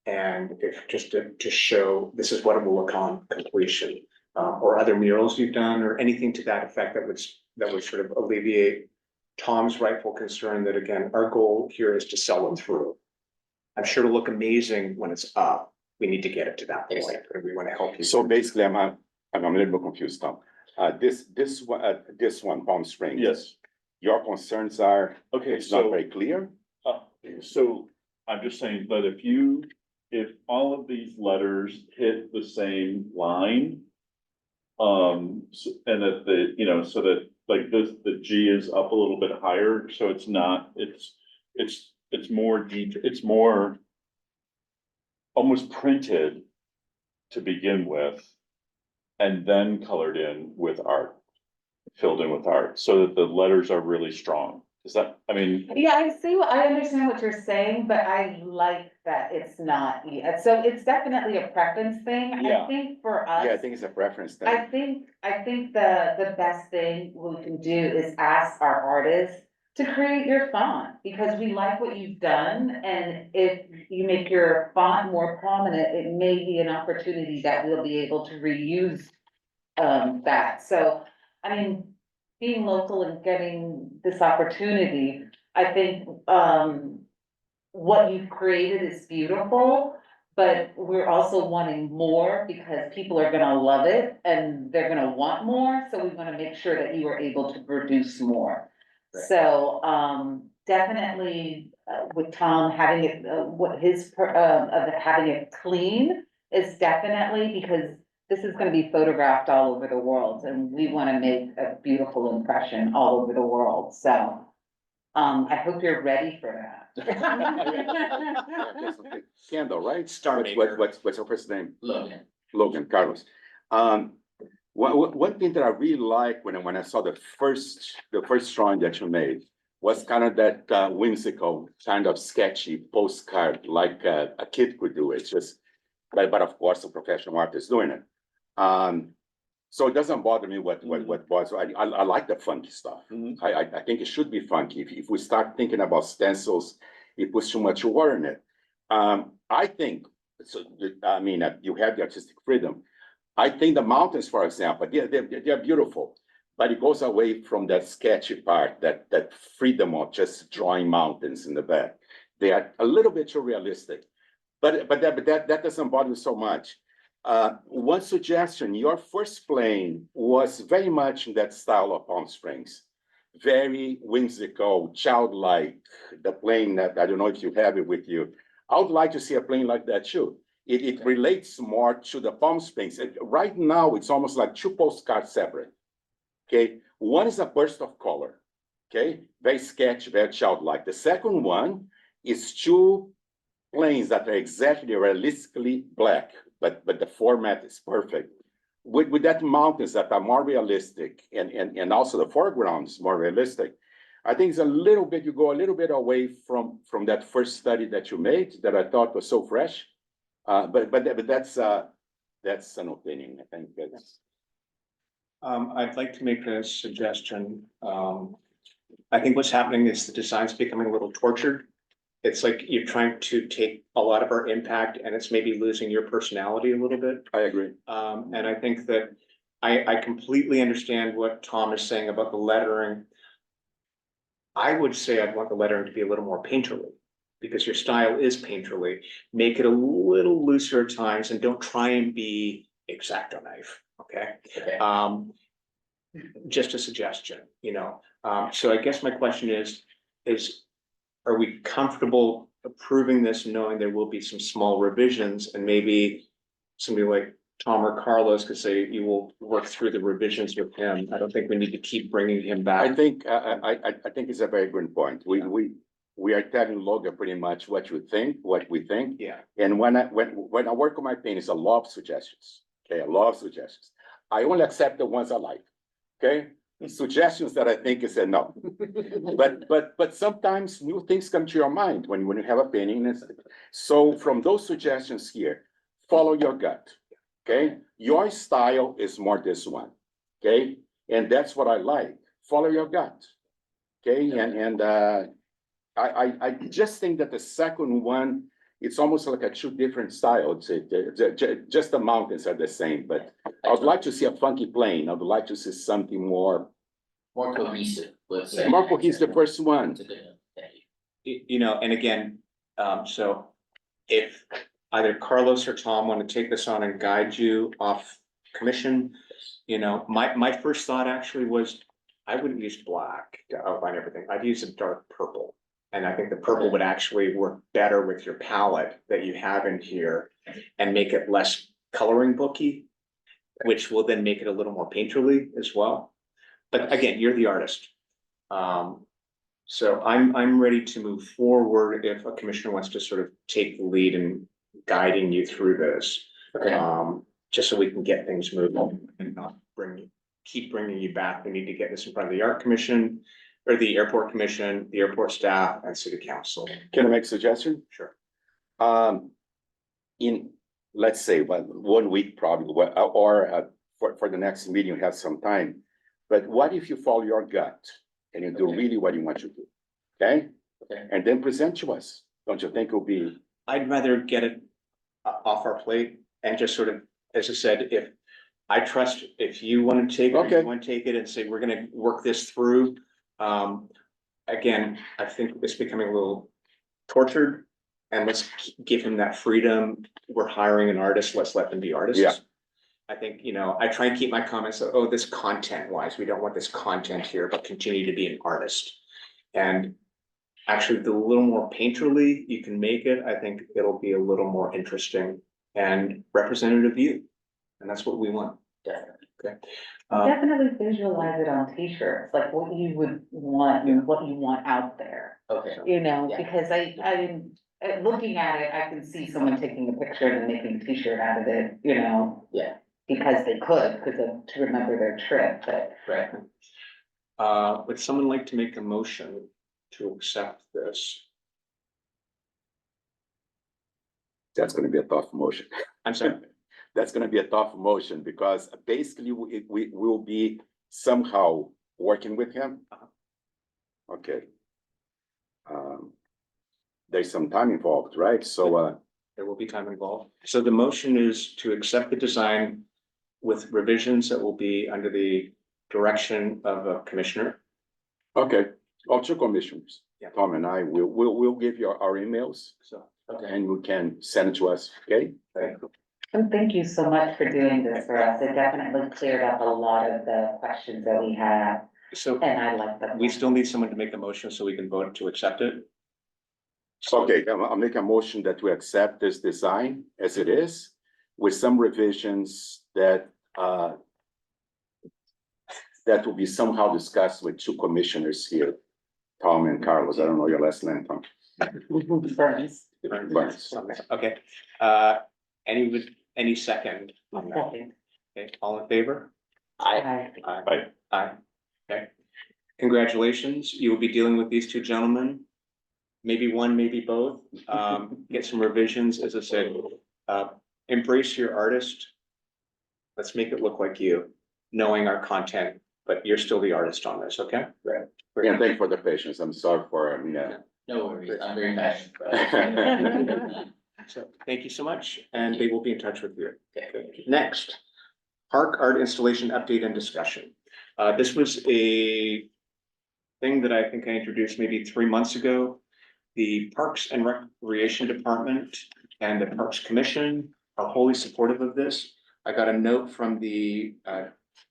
And if just to show, this is what it will look on completion, or other murals you've done, or anything to that effect that would sort of alleviate Tom's rightful concern that, again, our goal here is to sell it through. I'm sure it'll look amazing when it's up. We need to get it to that point, and we want to help you. So basically, I'm a little bit confused, Tom. This one, Palm Springs. Yes, Your concerns are, okay, it's not so, very clear? so I'm just saying, but if all of these letters hit the same line. And that so that like the G is up a little bit higher, so it's more it's more almost printed to begin with, and then colored in with art. filled in with art, so that the letters are really strong. Is that, I mean, Yeah, I understand what you're saying, but I like that it's not, so it's definitely a preference thing. Yeah. I think for us. Yeah, I think it's a preference thing. I think the best thing we can do is ask our artists to create your font, because we like what you've done, and if you make your font more prominent, it may be an opportunity that we'll be able to reuse that, so, I mean, being local and getting this opportunity, I think, what you've created is beautiful, but we're also wanting more because people are gonna love it and they're gonna want more, so we wanna make sure that you are able to produce more. Right. So, definitely, with Tom having it, what his, of having it clean is definitely, because this is gonna be photographed all over the world, and we wanna make a beautiful impression all over the world, so. I hope you're ready for that. Kendall, right? Star What's- maker. What's your first name? Logan. Logan, Carlos. One thing that I really like when I saw the first drawing that you made was kind of that whimsical, kind of sketchy postcard, like a kid could do. It's just, but of course, a professional artist doing it. So it doesn't bother me what was, I like the funky stuff. Mhm. I think it should be funky. If we start thinking about stencils, it puts too much water in it. I think, so, I mean, you have the artistic freedom. I think the mountains, for example, they're beautiful, but it goes away from that sketchy part, that freedom of just drawing mountains in the back. They are a little bit too realistic, but that doesn't bother me so much. One suggestion, your first plane was very much in that style of Palm Springs. Very whimsical, childlike, the plane that, I don't know if you have it with you. I would like to see a plane like that too. It relates more to the Palm Springs. Right now, it's almost like two postcards separate. Okay, one is a burst of color. Okay, very sketchy, very childlike. The second one is two planes that are exactly realistically black, but the format is perfect. With that mountains that are more realistic, and also the foreground is more realistic. I think it's a little bit, you go a little bit away from that first study that you made that I thought was so fresh. But that's an opinion, I think that's. I'd like to make a suggestion. I think what's happening is the design's becoming a little tortured. It's like you're trying to take a lot of our impact and it's maybe losing your personality a little bit. I agree. And I think that I completely understand what Tom is saying about the lettering. I would say I'd want the lettering to be a little more painterly, because your style is painterly. Make it a little looser at times and don't try and be X-Acto knife, okay? Okay. Just a suggestion, you know? So I guess my question is, are we comfortable approving this, knowing there will be some small revisions, and maybe somebody like Tom or Carlos could say you will work through the revisions with him? I don't think we need to keep bringing him I back. think it's a very good point. We are telling Logan pretty much what we think. Yeah, And when I work on my paintings, I love suggestions. Okay, I love suggestions. I only accept the ones I like. Okay, suggestions that I think is a no. But sometimes new things come to your mind when you have a painting. So from those suggestions here, follow your gut. Okay, your style is more this one. Okay, and that's what I like. Follow your gut. Okay, and I just think that the second one, it's almost like a two different styles. Just the mountains are the same, but I would like to see a funky plane. I would like to see something more cohesive, let's say. more cohesive, the first one. That's a good one. Thank you. you know, and again, so if either Carlos or Tom want to take this on and guide you off commission, you know, my first thought actually was I wouldn't use black to outline everything. I'd use a dark purple. And I think the purple would actually work better with your palette that you have in here and make it less coloring booky, which will then make it a little more painterly as well. But again, you're the artist. So I'm ready to move forward if a commissioner wants to sort of take the lead in guiding you through this. Okay. Just so we can get things moving and not bring keep bringing you back. We need to get this in front of the art commission, or the airport commission, the airport staff, and city council. Can I make a suggestion? Sure. In, let's say, 1 week probably, or for the next meeting, you have some time. But what if you follow your gut and you do Okay. really what you want to do? Okay? Okay. And then present to us. Don't you think it'll be, I'd rather get it off our plate and just sort of, as I said, if you want to take it, if Okay. you want to take it and say, we're gonna work this through. Again, I think it's becoming a little tortured, and let's give him that freedom. We're hiring an artist, let's let them be artists. Yeah. I think, I try and keep my comments, this content wise, we don't want this content here, but continue to be an artist. And actually, the little more painterly you can make it, I think it'll be a little more interesting and representative view. And that's what we want. Definitely. Definitely visualize it on t-shirts, like what you would want and what you want out there, Okay, you know, Yeah. because looking at it, I can see someone taking a picture and making a t-shirt out of it, you know. Yeah. Because they could, to remember their trip, but right. Would someone like to make a motion to accept this? that's gonna be a tough motion. I'm sorry. That's gonna be a tough motion because basically we will be somehow working with him. Okay. There's some time involved, right? So, There will be time involved. So the motion is to accept the design with revisions that will be under the direction of a commissioner. okay, all two commissioners, Yeah. Tom and I, we'll give you our emails So, Okay, and you can send it to us, okay? and thank you so much for doing this for us. It definitely cleared up a lot of the questions that we had, so and I like that. we still need someone to make a motion so we can vote to accept it. Okay, I'll make a motion that we accept this design as it is with some revisions that will be somehow discussed with two commissioners here, Tom and Carlos. I don't know your last name, Tom. Burns. Burns. Okay, any second on that? Second. Okay, all in favor? I, Aye. Aye. Okay. Congratulations. You will be dealing with these two gentlemen. Maybe one, maybe both. Get some revisions, as I said, embrace your artist. Let's make it look like you, knowing our content, but you're still the artist on this, okay? Right. And thank you for the patience. I'm sorry for, no worries, I'm very passionate about it. So thank you so much, and they will be in touch with you. Okay. Next, park art installation update and discussion. This was a thing that I think I introduced maybe 3 months ago. The Parks and Recreation Department and the Parks Commission are wholly supportive of this. I got a note from the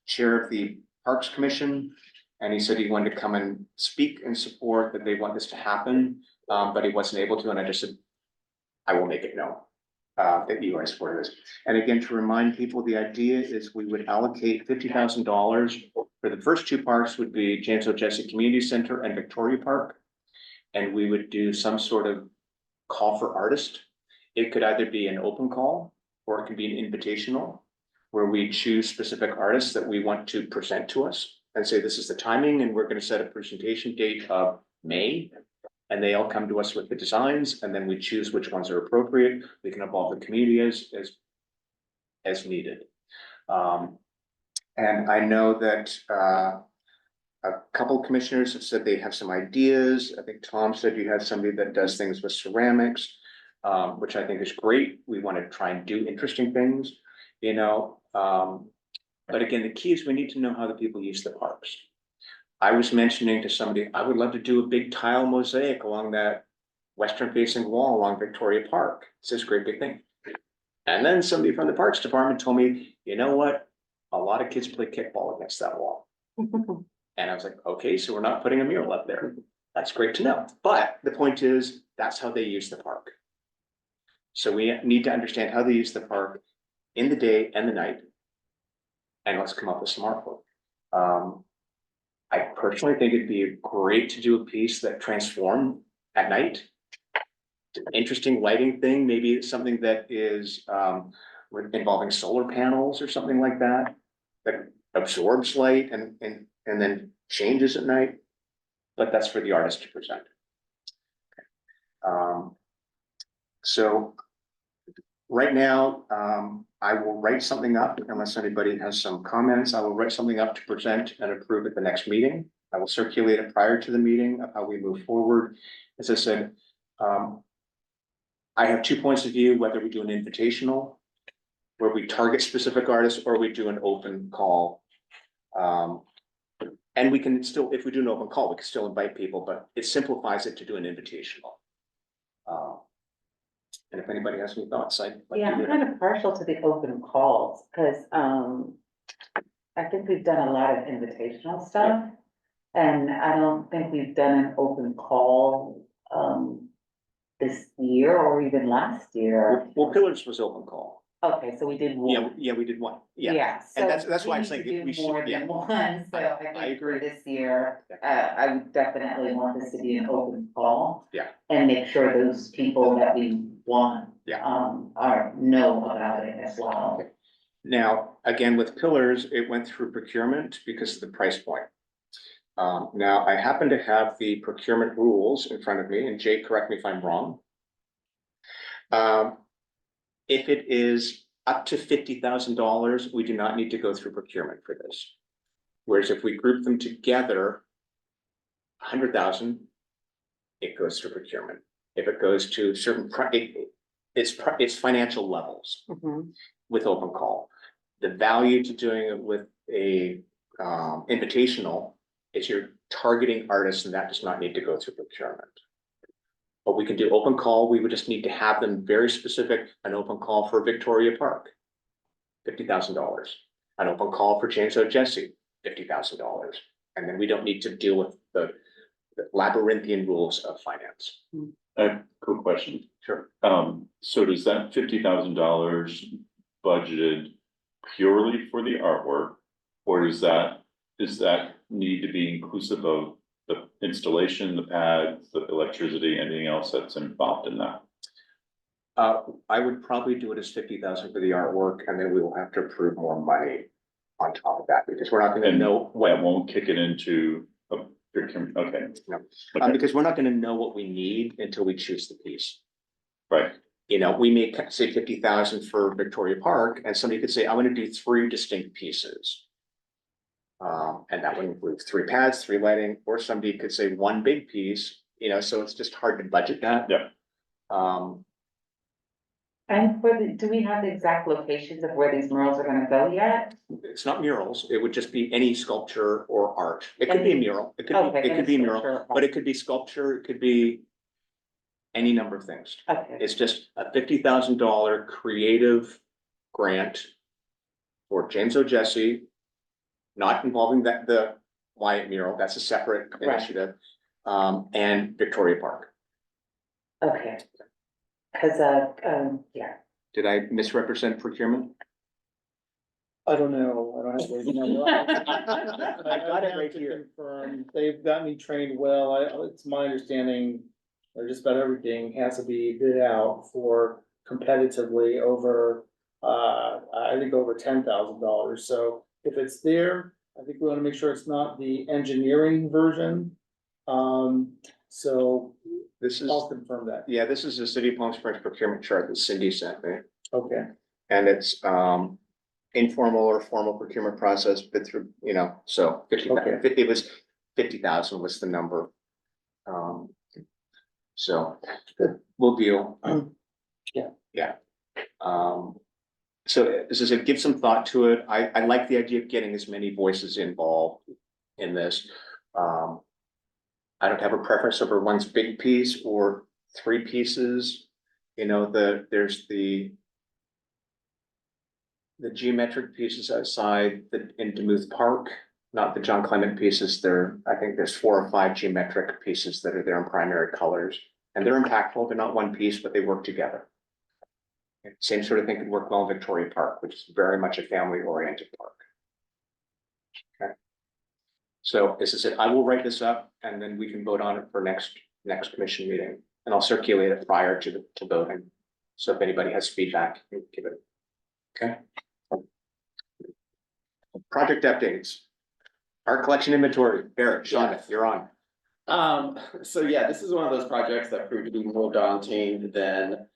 chair of the Parks Commission, and he said he wanted to come and speak and support that they want this to happen, but he wasn't able to, and I just said, I will make it known that you are supportive of this. And again, to remind people, the idea is we would allocate $50,000 for the first two parks would be James O. Jesse Community Center and Victoria Park. And we would do some sort of call for artist. It could either be an open call or it could be an invitational, where we choose specific artists that we want to present to us and say, this is the timing, and we're gonna set a presentation date of May. And they all come to us with the designs, and then we choose which ones are appropriate. We can involve the community as needed. And I know that a couple commissioners have said they have some ideas. I think Tom said you had somebody that does things with ceramics, which I think is great. We want to try and do interesting things, but again, the key is we need to know how the people use the parks. I was mentioning to somebody, I would love to do a big tile mosaic along that western facing wall along Victoria Park. It's this great big thing. And then somebody from the Parks Department told me, you know what? A lot of kids play kickball against that wall. And I was like, okay, so we're not putting a mural up there. That's great to know. But the point is, that's how they use the park. So we need to understand how they use the park in the day and the night. And let's come up with some artwork. I personally think it'd be great to do a piece that transformed at night. Interesting lighting thing, maybe it's something that is involving solar panels or something like that. That absorbs light and then changes at night. But that's for the artist to present. So right now, I will write something up unless anybody has some comments. I will write something up to present and approve at the next meeting. I will circulate it prior to the meeting of how we move forward. As I said, I have 2 points of view, whether we do an invitational, where we target specific artists, or we do an open call. And we can still, if we do an open call, we can still invite people, but it simplifies it to do an invitational. And if anybody has any thoughts, I'd like Yeah, to I'm hear kind them. of partial to the open calls, because, I think we've done a lot of invitational stuff. And I don't think we've done an open call, this year or even last year. Well, Pillars was open call. Okay, so we did one. Yeah, we did one. Yeah, Yeah, and so that's why I'm we saying need to that we do should- more yeah. than one, so I I think for agree. this year, I would definitely want this to be an open call. Yeah. And make sure those people that we want. Yeah. Know about it as well. Now, again, with Pillars, it went through procurement because of the price point. Now, I happen to have the procurement rules in front of me, and Jay, correct me if I'm wrong. If it is up to $50,000, we do not need to go through procurement for this. Whereas if we group them together, 100,000, it goes through procurement. If it goes to certain, it's financial levels with open call. The value to doing it with a invitational is you're targeting artists, and that does not need to go through procurement. But we can do open call, we would just need to have them very specific, an open call for Victoria Park, $50,000. An open call for James O. Jesse, $50,000. And then we don't need to deal with the labyrinthian rules of finance. I have a quick question. Sure. So does that $50,000 budgeted purely for the artwork? Or does that need to be inclusive of the installation, the pads, the electricity, anything else that's involved in that? I would probably do it as 50,000 for the artwork, and then we will have to approve more money on top of that, because we're not gonna And know that won't kick it into a procurement, okay. No. Okay, because we're not gonna know what we need until we choose the piece. right, You know, we may say 50,000 for Victoria Park, and somebody could say, I wanna do 3 distinct pieces. And that would include 3 pads, 3 lighting, or somebody could say 1 big piece, you know, so it's just hard to budget that. Yeah. And do we have the exact locations of where these murals are gonna go yet? It's not murals, it would just be any sculpture or art. It could be a mural, it could be a mural, but it could be sculpture, it could be any number of things. Okay, It's just a $50,000 creative grant for James O. Jesse, not involving the Wyatt mural, that's a separate Right. initiative, and Victoria Park. okay. Cause, yeah, Did I misrepresent procurement? I don't know, I don't have the number. I got it right have to here. confirm. They've got me trained well, it's my understanding, or just about everything has to be bid out for competitively over, I think over $10,000, so if it's there, I think we wanna make sure it's not the engineering version. So This is, I'll confirm that, yeah, this is the City of Palm Springs procurement chart that Cindy sent me. okay. And it's informal or formal procurement process, but through, you know, so 50, Okay. it was 50,000 was the number. So we'll deal. Yeah. Yeah. So as I said, give some thought to it. I like the idea of getting as many voices involved in this. I don't have a preference over one's big piece or 3 pieces. You know, there's the geometric pieces outside in Demuth Park, not the John Clement pieces. I think there's 4 or 5 geometric pieces that are there in primary colors. And they're impactful. They're not one piece, but they work together. Same sort of thing could work well in Victoria Park, which is very much a family-oriented park. Okay. So as I said, I will write this up and then we can vote on it for next commission meeting. And I'll circulate it prior to voting. So if anybody has feedback, give it. Okay. project updates. Art collection inventory, Barrett, Shonda, Yes. you're on. So yeah, this is one of those projects that proved to be more daunting than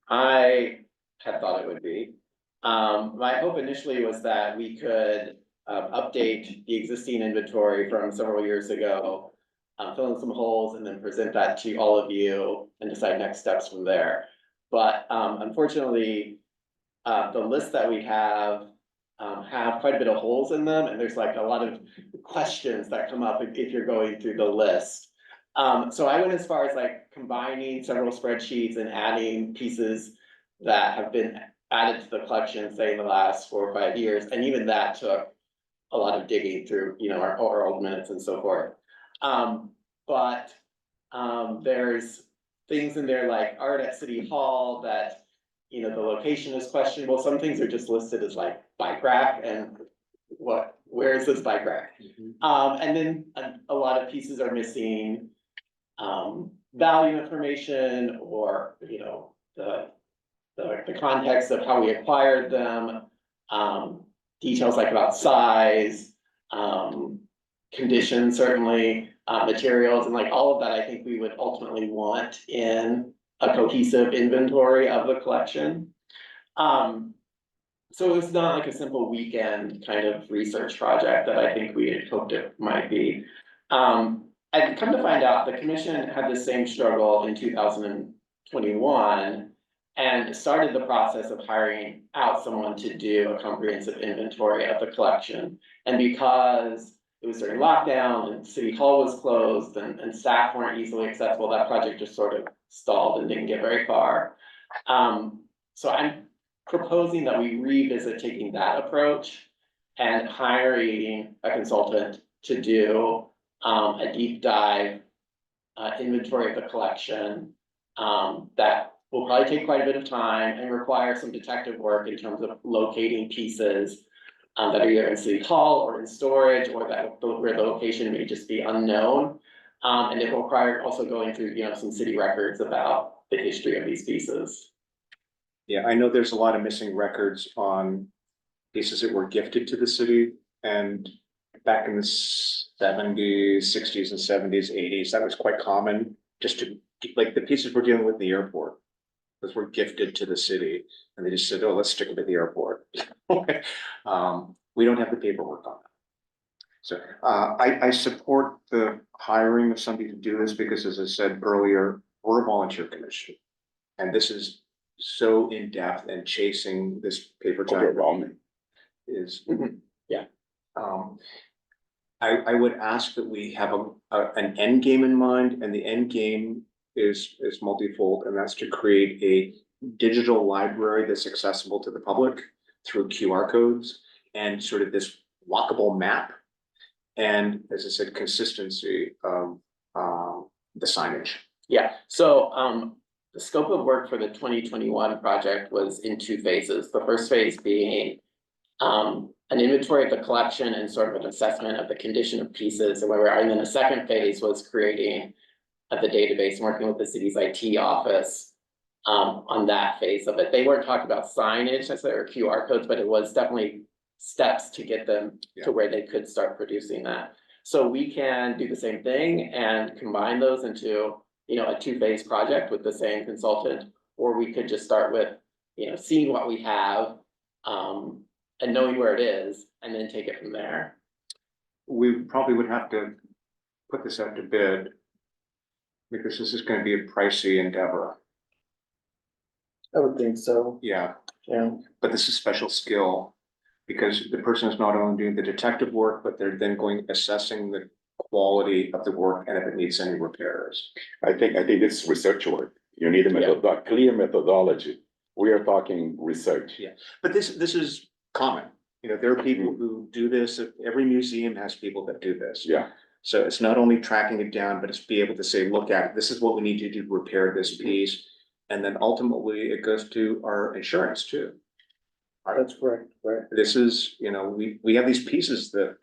I had thought it would be. My hope initially was that we could update the existing inventory from several years ago. Fill in some holes and then present that to all of you and decide next steps from there. But unfortunately, the list that we have quite a bit of holes in them, and there's like a lot of questions that come up if you're going through the list. So I went as far as like combining several spreadsheets and adding pieces that have been added to the collection, say in the last 4 or 5 years, and even that took a lot of digging through, you know, our old minutes and so forth. But there's things in there like art at City Hall that, you know, the location is questionable. Some things are just listed as like bike rack and where is this bike rack? And then a lot of pieces are missing value information or, you know, the context of how we acquired them. Details like about size, condition, certainly, materials, and like all of that, I think we would ultimately want in a cohesive inventory of the collection. So it's not like a simple weekend kind of research project that I think we had hoped it might be. And come to find out, the commission had the same struggle in 2021 and started the process of hiring out someone to do a comprehensive inventory of the collection. And because it was during lockdown and City Hall was closed and staff weren't easily accessible, that project just sort of stalled and didn't get very far. So I'm proposing that we revisit taking that approach and hiring a consultant to do a deep dive inventory of the collection that will probably take quite a bit of time and require some detective work in terms of locating pieces that are either in City Hall or in storage or that where the location may just be unknown. And it will require also going through, you know, some city records about the history of these pieces. Yeah, I know there's a lot of missing records on pieces that were gifted to the city and back in the 70s, 60s and 70s, 80s, that was quite common, just to, like the pieces we're dealing with in the airport. Those were gifted to the city and they just said, oh, let's stick them at the airport. We don't have the paperwork on that. So I support the hiring of somebody to do this because as I said earlier, we're a volunteer commission. And this is so in-depth and chasing this paper tiger Overwhelming. is. Yeah. I would ask that we have an end game in mind, and the end game is multifold, and that's to create a digital library that's accessible to the public through QR codes and sort of this walkable map. And as I said, consistency of the signage. Yeah, so the scope of work for the 2021 project was in 2 phases. The first phase being an inventory of the collection and sort of an assessment of the condition of pieces and where we are. And then the second phase was creating the database, working with the city's IT office on that phase of it. They weren't talking about signage necessarily or QR codes, but it was definitely steps to get them to where they could start producing that. So we can do the same thing and combine those into, you know, a 2-phase project with the same consultant, or we could just start with, you know, seeing what we have and knowing where it is and then take it from there. We probably would have to put this out to bid because this is going to be a pricey endeavor. I would think so, Yeah, yeah. but this is special skill because the person is not only doing the detective work, but they're then going assessing the quality of the work and if it needs any repairs. I think this is research work. You need a clear methodology. We are talking research. Yeah, but this is common. You know, there are people who do this. Every museum has people that do this. Yeah. So it's not only tracking it down, but it's be able to say, look at it, this is what we need to do to repair this piece. And then ultimately it goes to our insurance too. That's correct, right? This is, you know, we have these pieces that,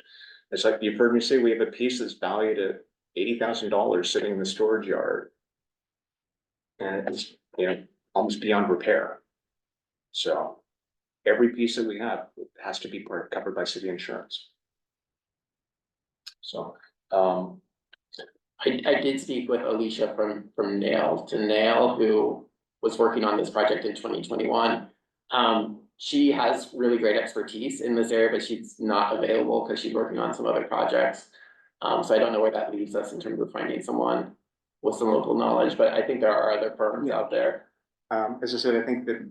it's like you've heard me say, we have a piece that's valued at $80,000 sitting in the storage yard. And it's, you know, almost beyond repair. So. every piece that we have has to be covered by city insurance. So, I did speak with Alicia from Nail to Nail, who was working on this project in 2021. She has really great expertise in this area, but she's not available because she's working on some other projects. So I don't know where that leaves us in terms of finding someone with some local knowledge, but I think there are other firms out there. as I said, I think that,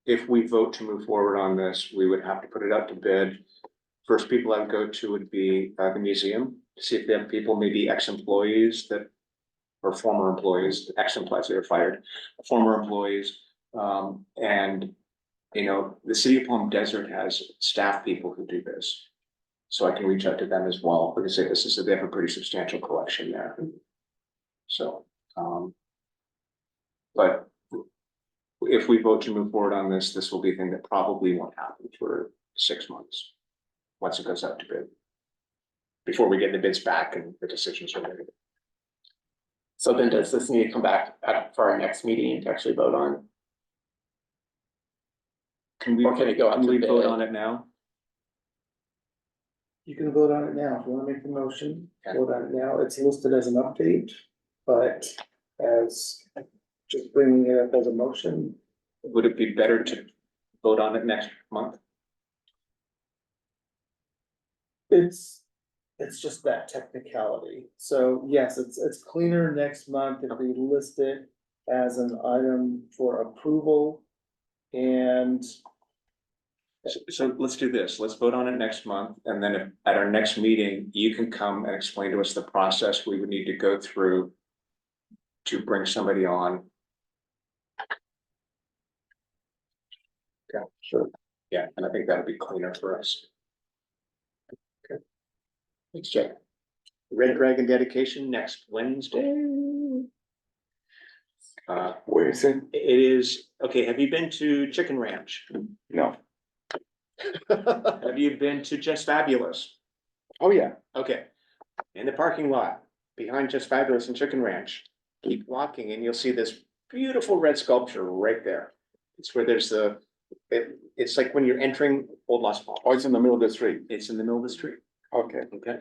if we vote to move forward on this, we would have to put it out to bid. First people I'd go to would be the museum, to see if they have people, maybe ex-employees that, or former employees, ex-employees that are fired, former employees. And, the city of Palm Desert has staff people who do this. So I can reach out to them as well, because they have a pretty substantial collection there. So, but if we vote to move forward on this, this will be a thing that probably won't happen for 6 months. Once it goes out to bid. Before we get the bids back and the decisions are made. So then does this need to come back for our next meeting to actually vote on? Can we, Or can it go out can to we vote bid? on it now? You can vote on it now, if you wanna make the motion, Okay. vote on it now, it's listed as an update, but as just bringing it up as a motion. Would it be better to vote on it next month? It's just that technicality, so yes, it's cleaner next month if we list it as an item for approval. And So let's do this, let's vote on it next month, and then at our next meeting, you can come and explain to us the process we would need to go through to bring somebody on. Okay, sure. Yeah, and I think that'll be cleaner for us. Okay. Thanks, Jay. Red Dragon dedication next Wednesday. Where is it? It is, okay, have you been to Chicken Ranch? No. Have you been to Just Fabulous? Oh, yeah. Okay, in the parking lot behind Just Fabulous and Chicken Ranch, keep walking and you'll see this beautiful red sculpture right there. It's where there's it's like when you're entering Old Lost Palms. Oh, it's in the middle of the street. It's in the middle of the street, Okay. okay?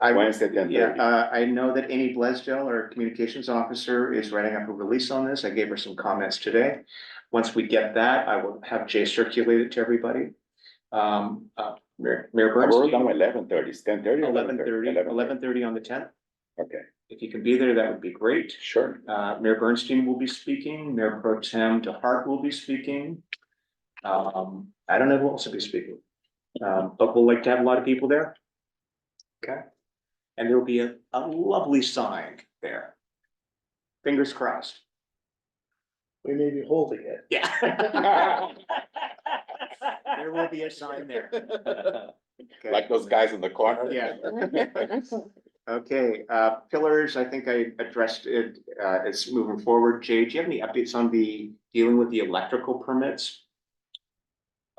Wednesday, 10:30. Yeah, I know that Amy Blesdell, our communications officer, is writing up a release on this. I gave her some comments today. Once we get that, I will have Jay circulate it to everybody. Mayor I wrote Bernstein. down 11:30, it's 10:30. 11:30 on the tenth. Okay, If you can be there, that would be great. sure. Mayor Bernstein will be speaking, Mayor Pro Tem DeHart will be speaking. I don't know who else will be speaking. But we'll like to have a lot of people there. Okay. And there will be a lovely sign there. Fingers crossed. we may be holding it. Yeah. There will be a sign there. Okay. Like those guys in the corner? Yeah. Okay, pillars, I think I addressed it, it's moving forward. Jay, do you have any updates on dealing with the electrical permits?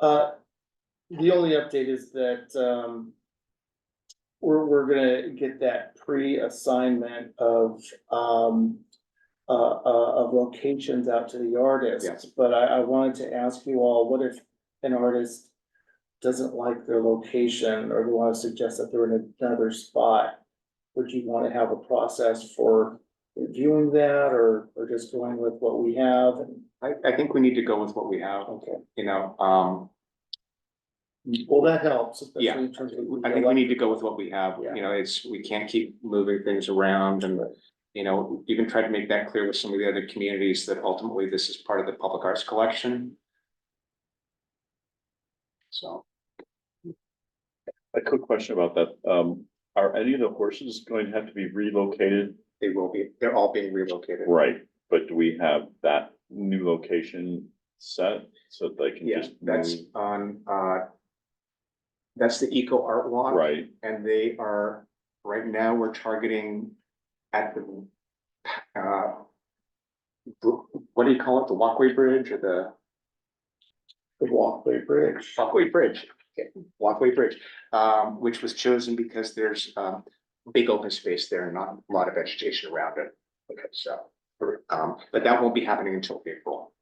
The only update is that, we're gonna get that pre-assignment of locations out to the Yes. artists. But I wanted to ask you all, what if an artist doesn't like their location, or they wanna suggest that they're in another spot? Would you wanna have a process for reviewing that, or just going with what we have? And I think we need to go with what we have, okay, well, that helps, Yeah. especially in terms of. I think we need to go with what we have, Yeah. we can't keep moving things around and, even try to make that clear with some of the other communities that ultimately this is part of the public arts collection. So, A quick question about that. Are any of the horses going to have to be relocated? they're all being relocated. Right, but do we have that new location set so that they can Yeah, just that's move? on, that's the Eco Art Walk. Right, And they are, right now, we're targeting at the, what do you call it, the walkway bridge or the? The walkway bridge. Walkway Bridge, okay, Walkway Bridge, which was chosen because there's, big open space there and not a lot of vegetation around it. Okay, so, but that won't be happening until April.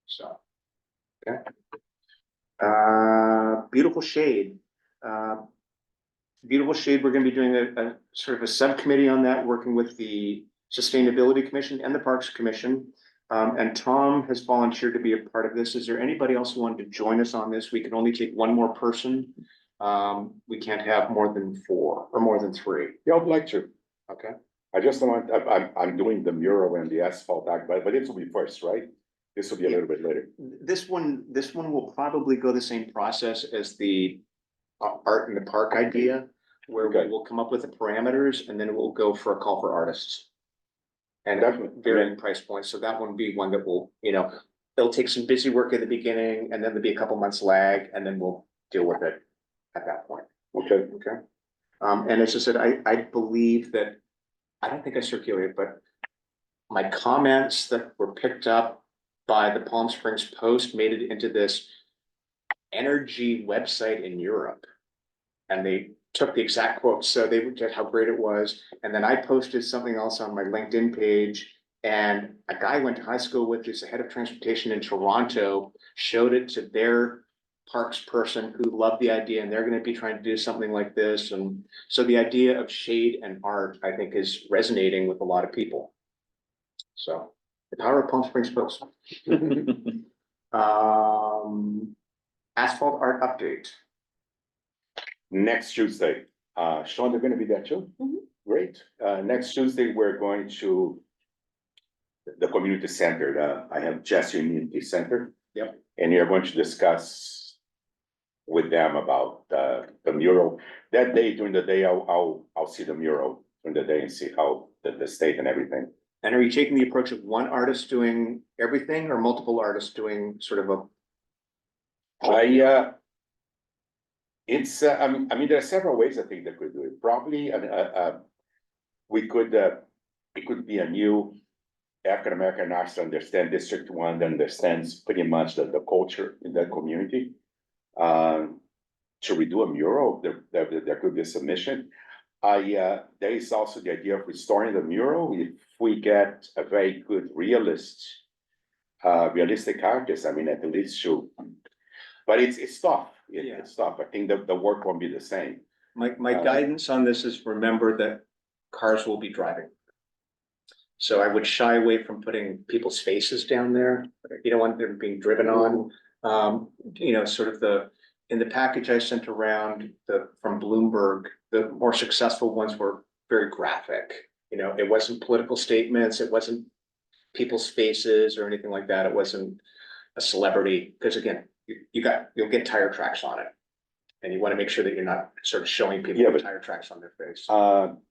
So. Okay. Beautiful Shade. Beautiful Shade, we're gonna be doing a sort of a subcommittee on that, working with the Sustainability Commission and the Parks Commission. And Tom has volunteered to be a part of this. Is there anybody else who wanted to join us on this? We can only take one more person. We can't have more than 4 or more than 3. Yeah, I'd like to. Okay. I just don't want, I'm doing the mural and the asphalt act, but it will be first, right? This will be a little bit later. This one will probably go the same process as the art in the park idea, where we Okay. will come up with the parameters and then it will go for a call for artists. And Definitely. varying price points, so that one be one that will, it'll take some busy work at the beginning and then there'll be a couple months lag and then we'll deal with it at that point. Okay, Okay. And as I said, I believe that, I don't think I circulated, but my comments that were picked up by the Palm Springs Post made it into this energy website in Europe. And they took the exact quote, so they would get how great it was. And then I posted something else on my LinkedIn page. And a guy I went to high school with, who's the head of transportation in Toronto, showed it to their parks person who loved the idea, and they're gonna be trying to do something like this. And so the idea of shade and art, I think, is resonating with a lot of people. So the power of Palm Springs Post. Asphalt art update. next Tuesday, Sean, they're gonna be there too? Mhm. Great. Next Tuesday, we're going to the community center, I have Jesse Community Center. Yep. And you're going to discuss with them about the mural. That day, during the day, I'll see the mural during the day and see how the state and everything. And are you taking the approach of one artist doing everything or multiple artists doing sort of a? It's, I mean, there are several ways I think they could do it. Probably, we could, it could be a new African-American artist understand District 1, that understands pretty much the culture in that community. Should we do a mural? There could be a submission. There is also the idea of restoring the mural. If we get a very good realistic artist, I mean, at least should. But it's tough. It's tough. I think the work won't be the same. My guidance on this is remember that cars will be driving. So I would shy away from putting people's faces down there. You don't want them being driven on. Sort of in the package I sent around from Bloomberg, the more successful ones were very graphic. It wasn't political statements, it wasn't people's faces or anything like that. It wasn't a celebrity, because again, you'll get tire tracks on it. And you want to make sure that you're not sort of showing people the tire tracks on their face.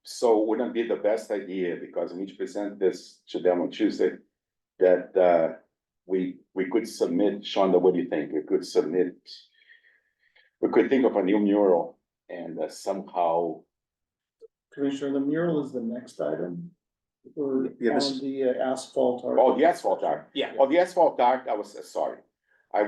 So wouldn't be the best idea, because we need to present this to them on Tuesday, that we could submit, Shonda, what do you think? We could think of a new mural and somehow. Commissioner, the mural is the next item. Or Yeah, this on is- the asphalt. art. Oh, the asphalt art. Yeah. Oh, the asphalt art, I was sorry. I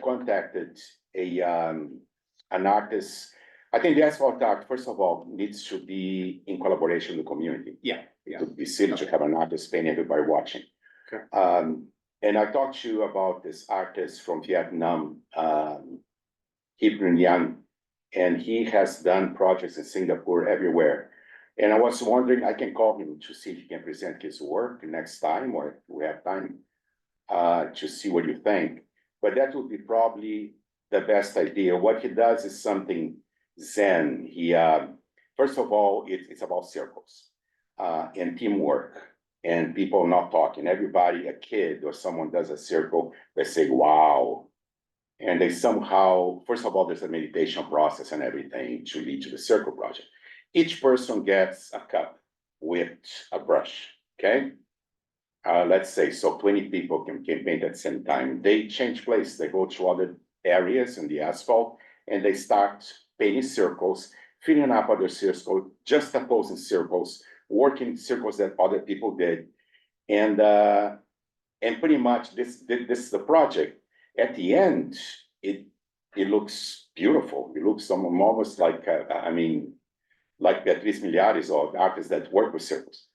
contacted an artist. I think the asphalt art, first of all, needs to be in collaboration with the community. Yeah. To be silly to have an artist paint everybody watching. Okay. And I talked to you about this artist from Vietnam, Hebron Young, and he has done projects in Singapore everywhere. And I was wondering, I can call him to see if he can present his work next time, or if we have time, to see what you think. But that would be probably the best idea. What he does is something Zen. He, first of all, it's about circles, and teamwork, and people not talking. Everybody, a kid or someone does a circle, they say, wow. And they somehow, first of all, there's a meditation process and everything to lead to the circle project. Each person gets a cup with a brush, okay? Let's say, so 20 people can paint at the same time. They change place, they go to other areas in the asphalt, and they start painting circles, filling up other circles, just opposing circles, working circles that other people did. And pretty much this is the project. At the end, it looks beautiful. It looks almost like, like Beatriz Milhares or artists that work with circles.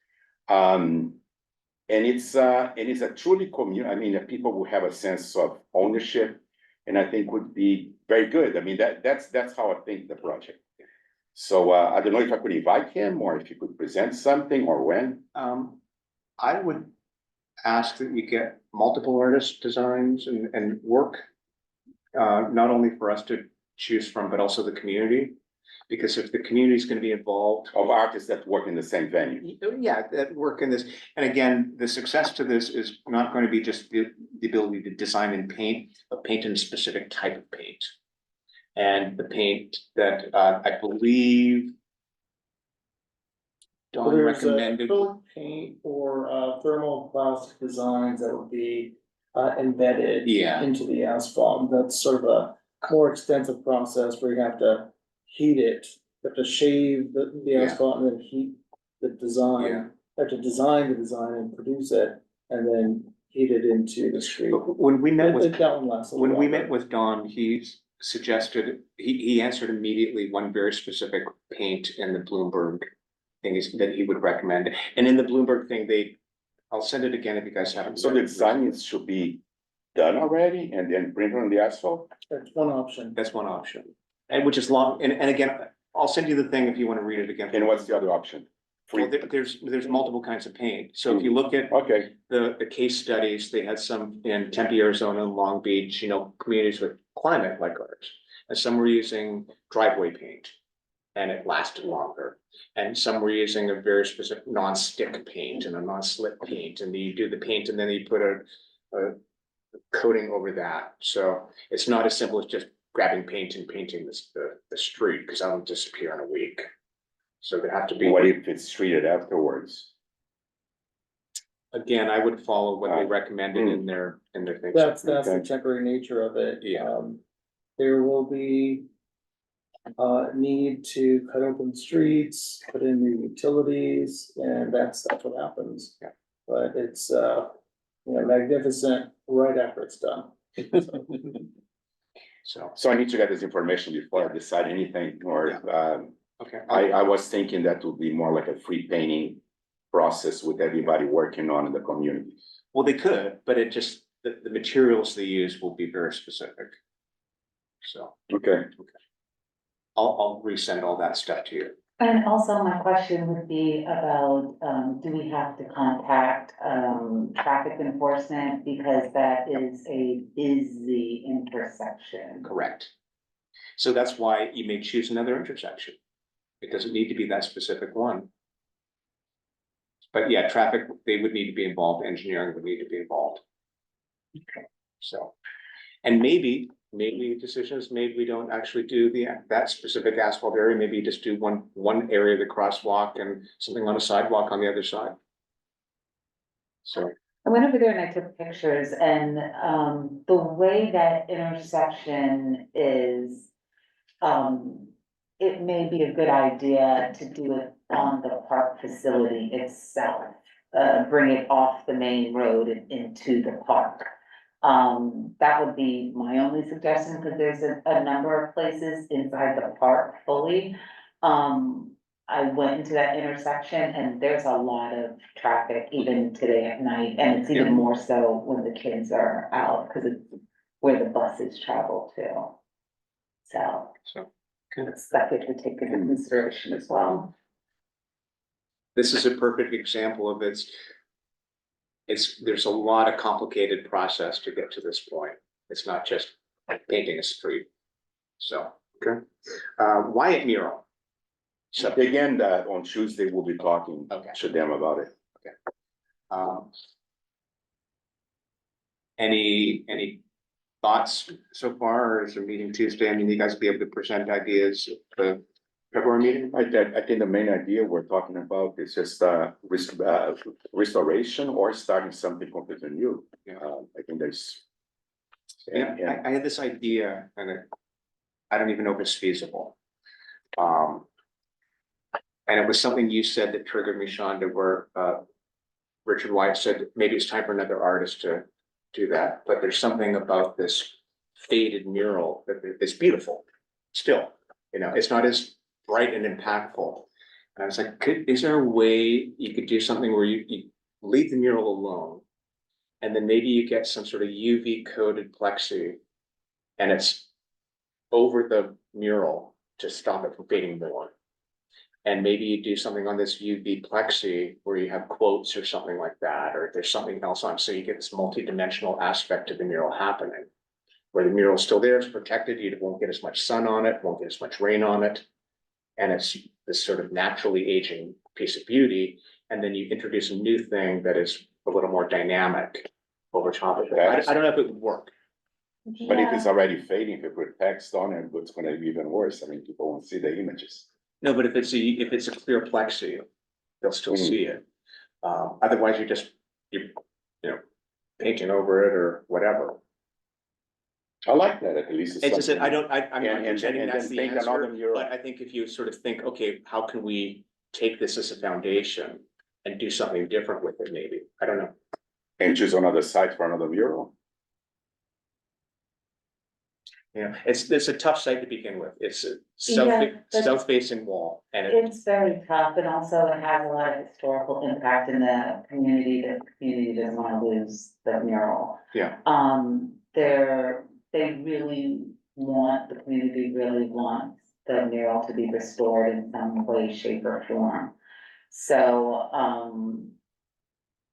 And it's a truly I mean, people will have a sense of ownership, and I think would be very good. I mean, that's how I think the project. So, I don't know if I could invite him, or if you could present something, or when. I would ask that you get multiple artist designs and work. Not only for us to choose from, but also the community. Because if the community is gonna be involved. Of artists that work in the same venue. Yeah, that work in this, and again, the success to this is not going to be just the ability to design and paint, but paint in a specific type of paint. And the paint that I believe. Dawn There's recommended, acrylic paint or thermoplastic designs that would be embedded Yeah. into the asphalt. That's sort of a more extensive process where you have to heat it, you have to shave the Yeah. asphalt and then heat the design. Yeah. You have to design the design and produce it and then heat it into the street. when we met with. That one lasts a When little we longer. met with Don, he suggested, he answered immediately one very specific paint in the Bloomberg thing is that he would recommend. And in the Bloomberg thing, I'll send it again if you guys haven't. So the design should be done already and then printed on the asphalt? That's one option. That's one option. And which is long, and again, I'll send you the thing if you want to read it again. And what's the other option? Well, Free, there's multiple kinds of paint. So if you look at okay, the case studies, they had some in Tempe, Arizona, and Long Beach, communities with climate like ours. And some were using driveway paint and it lasted longer. And some were using a very specific non-stick paint and a non-slip paint, and you do the paint and then you put a coating over that. So it's not as simple as just grabbing paint and painting the street, because that'll disappear in a week. So there have to be. what if it's treated afterwards? Again, I would follow what they recommended in their thing. That's the Okay. temporary nature of it. Yeah. There will be need to cut open the streets, put in new utilities, and that's what happens. Yeah. But it's magnificent right after it's done. So, So I need to get this information before I decide anything, or, okay. I was thinking that would be more like a free painting process with everybody working on in the community. Well, they could, but the materials they use will be very specific. So Okay. I'll resend all that stuff to you. And also my question would be about, do we have to contact, traffic enforcement? Because that is a busy intersection. Correct. So that's why you may choose another intersection. It doesn't need to be that specific one. But yeah, traffic, they would need to be involved, engineering would need to be involved. So, and maybe decisions made, we don't actually do that specific asphalt area, maybe just do one area of the crosswalk and something on a sidewalk on the other side. So, I went over there and I took pictures, and the way that intersection is, it may be a good idea to do it on the park facility itself. Bring it off the main road and into the park. That would be my only suggestion, because there's a number of places inside the park fully. I went into that intersection and there's a lot of traffic even today at night, and it's even more so when the kids are out, because it's where the buses travel to. So it's that we have to take into consideration as well. this is a perfect example of there's a lot of complicated process to get to this point. It's not just painting a street. So, okay. Wyatt mural. So, Again, on Tuesday, we'll be talking Okay. to them about it. Any thoughts so far, or is there meeting Tuesday? I mean, you guys will be able to present ideas at the February meeting? I think the main idea we're talking about is just, restoration or starting something completely new. Yeah. I think there's. Yeah, I had this idea, and I don't even know if it's feasible. And it was something you said that triggered me, Shonda, where Richard Wyatt said maybe it's time for another artist to do that, but there's something about this faded mural that's beautiful still, it's not as bright and impactful. And I was like, is there a way you could do something where you leave the mural alone. And then maybe you get some sort of UV coated plexi. And it's over the mural to stop it from fading more. And maybe you do something on this UV plexi where you have quotes or something like that, or there's something else on, so you get this multi-dimensional aspect of the mural happening. Where the mural's still there, it's protected, you won't get as much sun on it, won't get as much rain on it. And it's this sort of naturally aging piece of beauty, and then you introduce a new thing that is a little more dynamic over top of it. I don't know if it would work. But if it's already fading, if you put text on it, it's gonna be even worse. I mean, people won't see the images. No, but if it's a clear plexi, they'll still see it. Otherwise you're painting over it or whatever. I like that, at least. It's just, that I'm not And pretending that's then the paint another answer, mural. but I think if you sort of think, okay, how can we take this as a foundation and do something different with it, maybe? I don't know. And choose another site for another mural. Yeah, it's a tough site to begin with. It's a Yeah, but- south facing wall and It's very tough, and also it has a lot of historical impact in the community, the community doesn't wanna lose the mural. Yeah. The community really wants the mural to be restored in some way, shape, or form. So,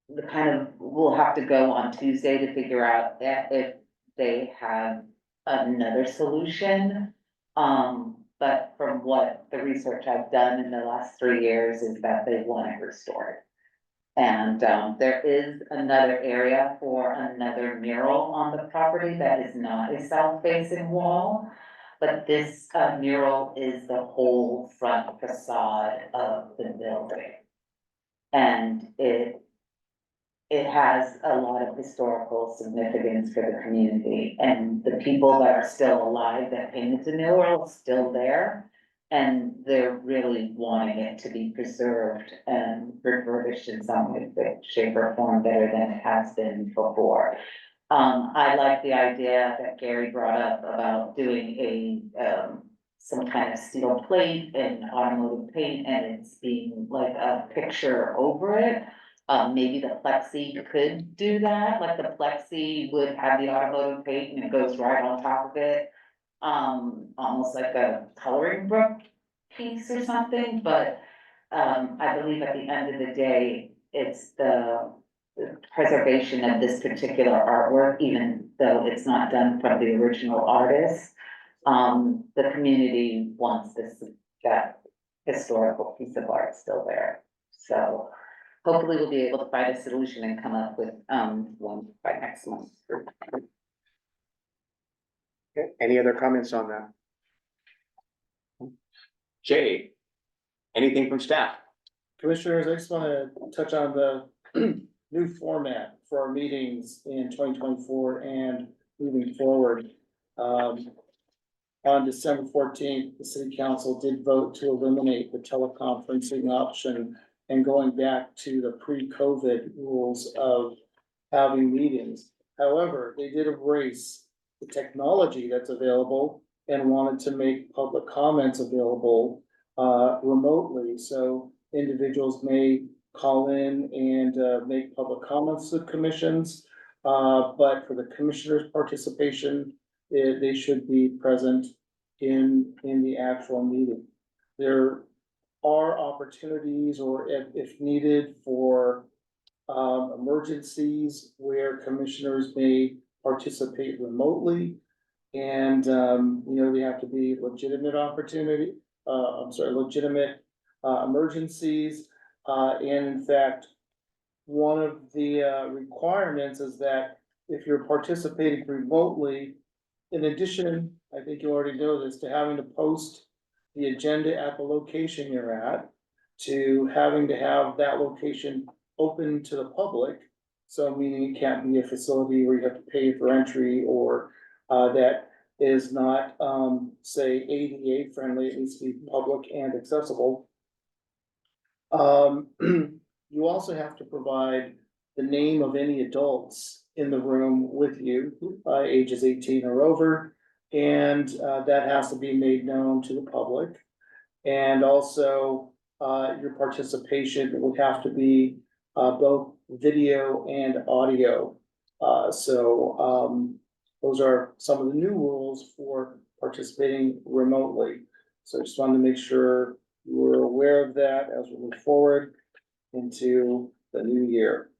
we'll have to go on Tuesday to figure out that if they have another solution. But from what the research I've done in the last 3 years is that they want it restored. And, there is another area for another mural on the property that is not a south-facing wall. But this, mural is the whole front facade of the building. And it has a lot of historical significance for the community, and the people that are still alive that painted the mural are still there. And they're really wanting it to be preserved and refurbished in some way, shape or form better than it has been before. I like the idea that Gary brought up about doing some kind of steel plate and automotive paint, and it's being like a picture over it. Maybe the plexi could do that, like the plexi would have the automotive paint and it goes right on top of it. Almost like a coloring book piece or something, but, I believe at the end of the day, it's the preservation of this particular artwork, even though it's not done from the original artist. The community wants that historical piece of art still there, so. Hopefully we'll be able to find a solution and come up with, one by next month. Okay, any other comments on that? Jay, anything from staff? Commissioners, I just wanna touch on the new format for our meetings in 2024 and moving forward. On December 14th, the city council did vote to eliminate the teleconferencing option and going back to the pre-COVID rules of having meetings. However, they did embrace the technology that's available and wanted to make public comments available remotely. So individuals may call in and make public comments to commissions. But for the commissioners' participation, they should be present in the actual meeting. There are opportunities, or if needed, for emergencies where commissioners may participate remotely. And, they have to be legitimate legitimate emergencies. And in fact, one of the requirements is that if you're participating remotely, in addition, I think you already know this, to having to post the agenda at the location you're at, to having to have that location open to the public. So meaning it can't be a facility where you have to pay for entry, or that is not, say, ADA friendly, it needs to be public and accessible. You also have to provide the name of any adults in the room with you, ages 18 or over. And that has to be made known to the public. And also, your participation would have to be both video and audio. Those are some of the new rules for participating remotely. So I just wanted to make sure you were aware of that as we move forward into the new year.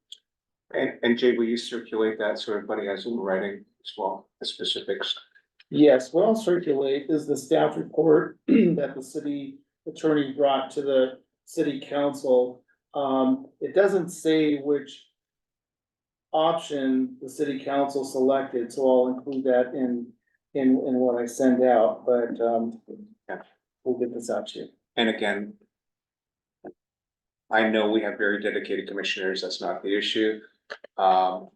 And Jay, will you circulate that so everybody has in writing as well, the specifics? Yes, what I'll circulate is the staff report that the city attorney brought to the city council. It doesn't say which option the city council selected, so I'll include that in what I send out, but, we'll get this out to you. And again, I know we have very dedicated commissioners, that's not the issue.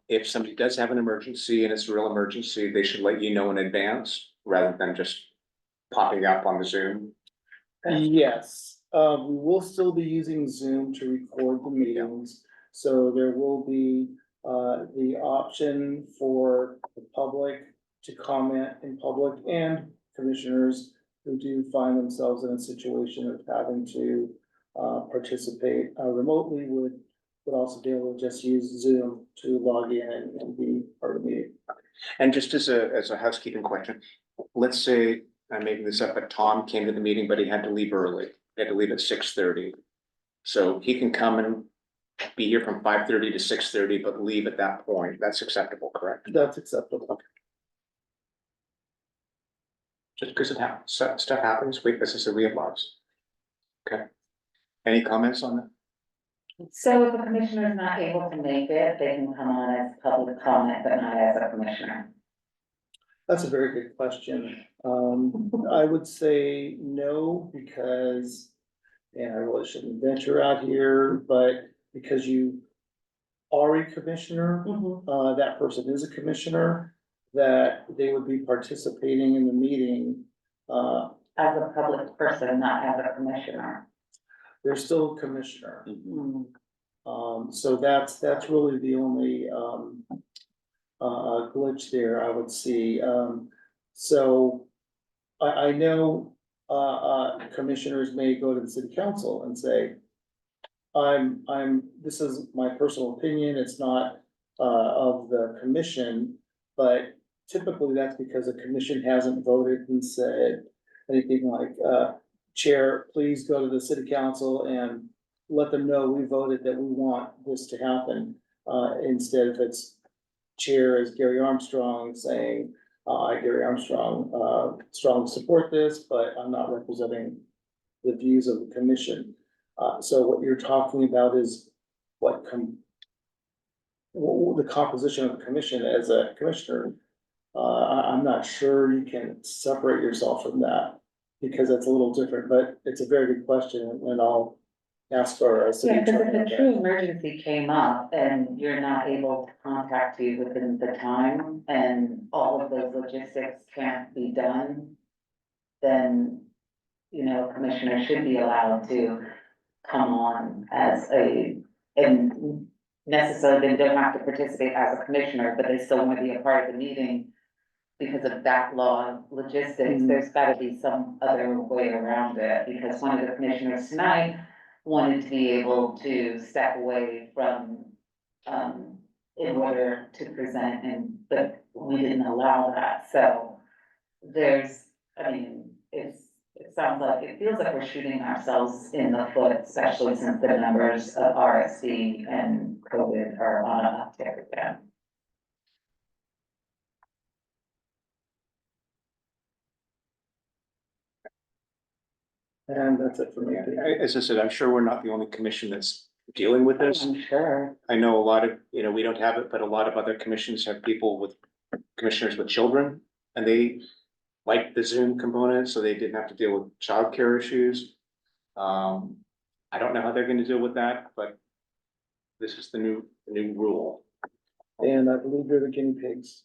If somebody does have an emergency and it's a real emergency, they should let you know in advance rather than just popping up on the Zoom. Yes, we will still be using Zoom to record the meetings, so there will be the option for the public to comment in public, and commissioners who do find themselves in a situation of having to participate remotely would also be able to just use Zoom to log in and be part of the meeting. And just as a housekeeping question, let's say, I'm making this up, but Tom came to the meeting, but he had to leave early. He had to leave at 6:30. So he can come and be here from 5:30 to 6:30, but leave at that point. That's acceptable, correct? That's acceptable. Just because it happens, stuff happens, we have lives. Okay. Any comments on that? So if a commissioner is not able to make it, they can come on as public comment, but not as a commissioner. That's a very good question. I would say no, because, and I really shouldn't venture out here, but because you are a commissioner, that person is a commissioner, that they would be participating in the meeting. As a public person, not as a commissioner. They're still a commissioner. Mm. So that's really the only, glitch there I would see. So I know, commissioners may go to the city council and say, this is my personal opinion, it's not, of the commission, but typically that's because the commission hasn't voted and said anything like, Chair, please go to the city council and let them know we voted that we want this to happen. Instead, if it's Chair is Gary Armstrong saying, I, Gary Armstrong, strongly support this, but I'm not representing the views of the commission. So what you're talking about is what the composition of the commission as a commissioner. I'm not sure you can separate yourself from that, because that's a little different, but it's a very good question, and I'll ask our city Yeah, because attorney if on a that. true emergency came up and you're not able to contact you within the time and all of those logistics can't be done, then, you know, commissioner should be allowed to come on as and necessarily they don't have to participate as a commissioner, but they still want to be a part of the meeting. Because of backlog logistics, there's gotta be some other way around it, because one of the commissioners tonight wanted to be able to step away from, in order to present, but we didn't allow that, so it sounds like, it feels like we're shooting ourselves in the foot, especially since the numbers of RSV and COVID are on an uptick again. And that's it for me. As I said, I'm sure we're not the only commission that's dealing with this. I'm sure. I know a lot of, we don't have it, but a lot of other commissions have commissioners with children, and they like the Zoom component, so they didn't have to deal with childcare issues. I don't know how they're gonna deal with that, but this is the new rule. And I believe you're the guinea pigs.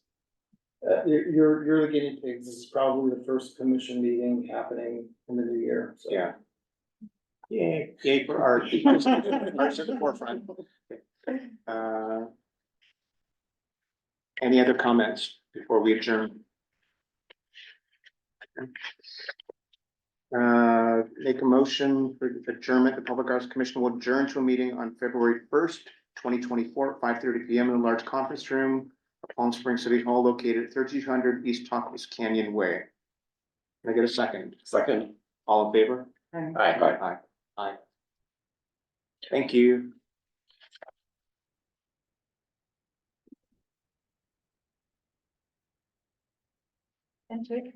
You're the guinea pigs. This is probably the first commission meeting happening in the new year, so. Yeah. Yay for art. Art's at the forefront. Any other comments before we adjourn? Make a motion for adjournment. The Public Arts Commission will adjourn to a meeting on February 1st, 2024, at 5:30 PM in the large conference room of Palm Springs City Hall located at 1300 East Tacos Canyon Way. Can I get a second? Second. All in favor? Aye. Aye. Aye. Thank you. Thank you.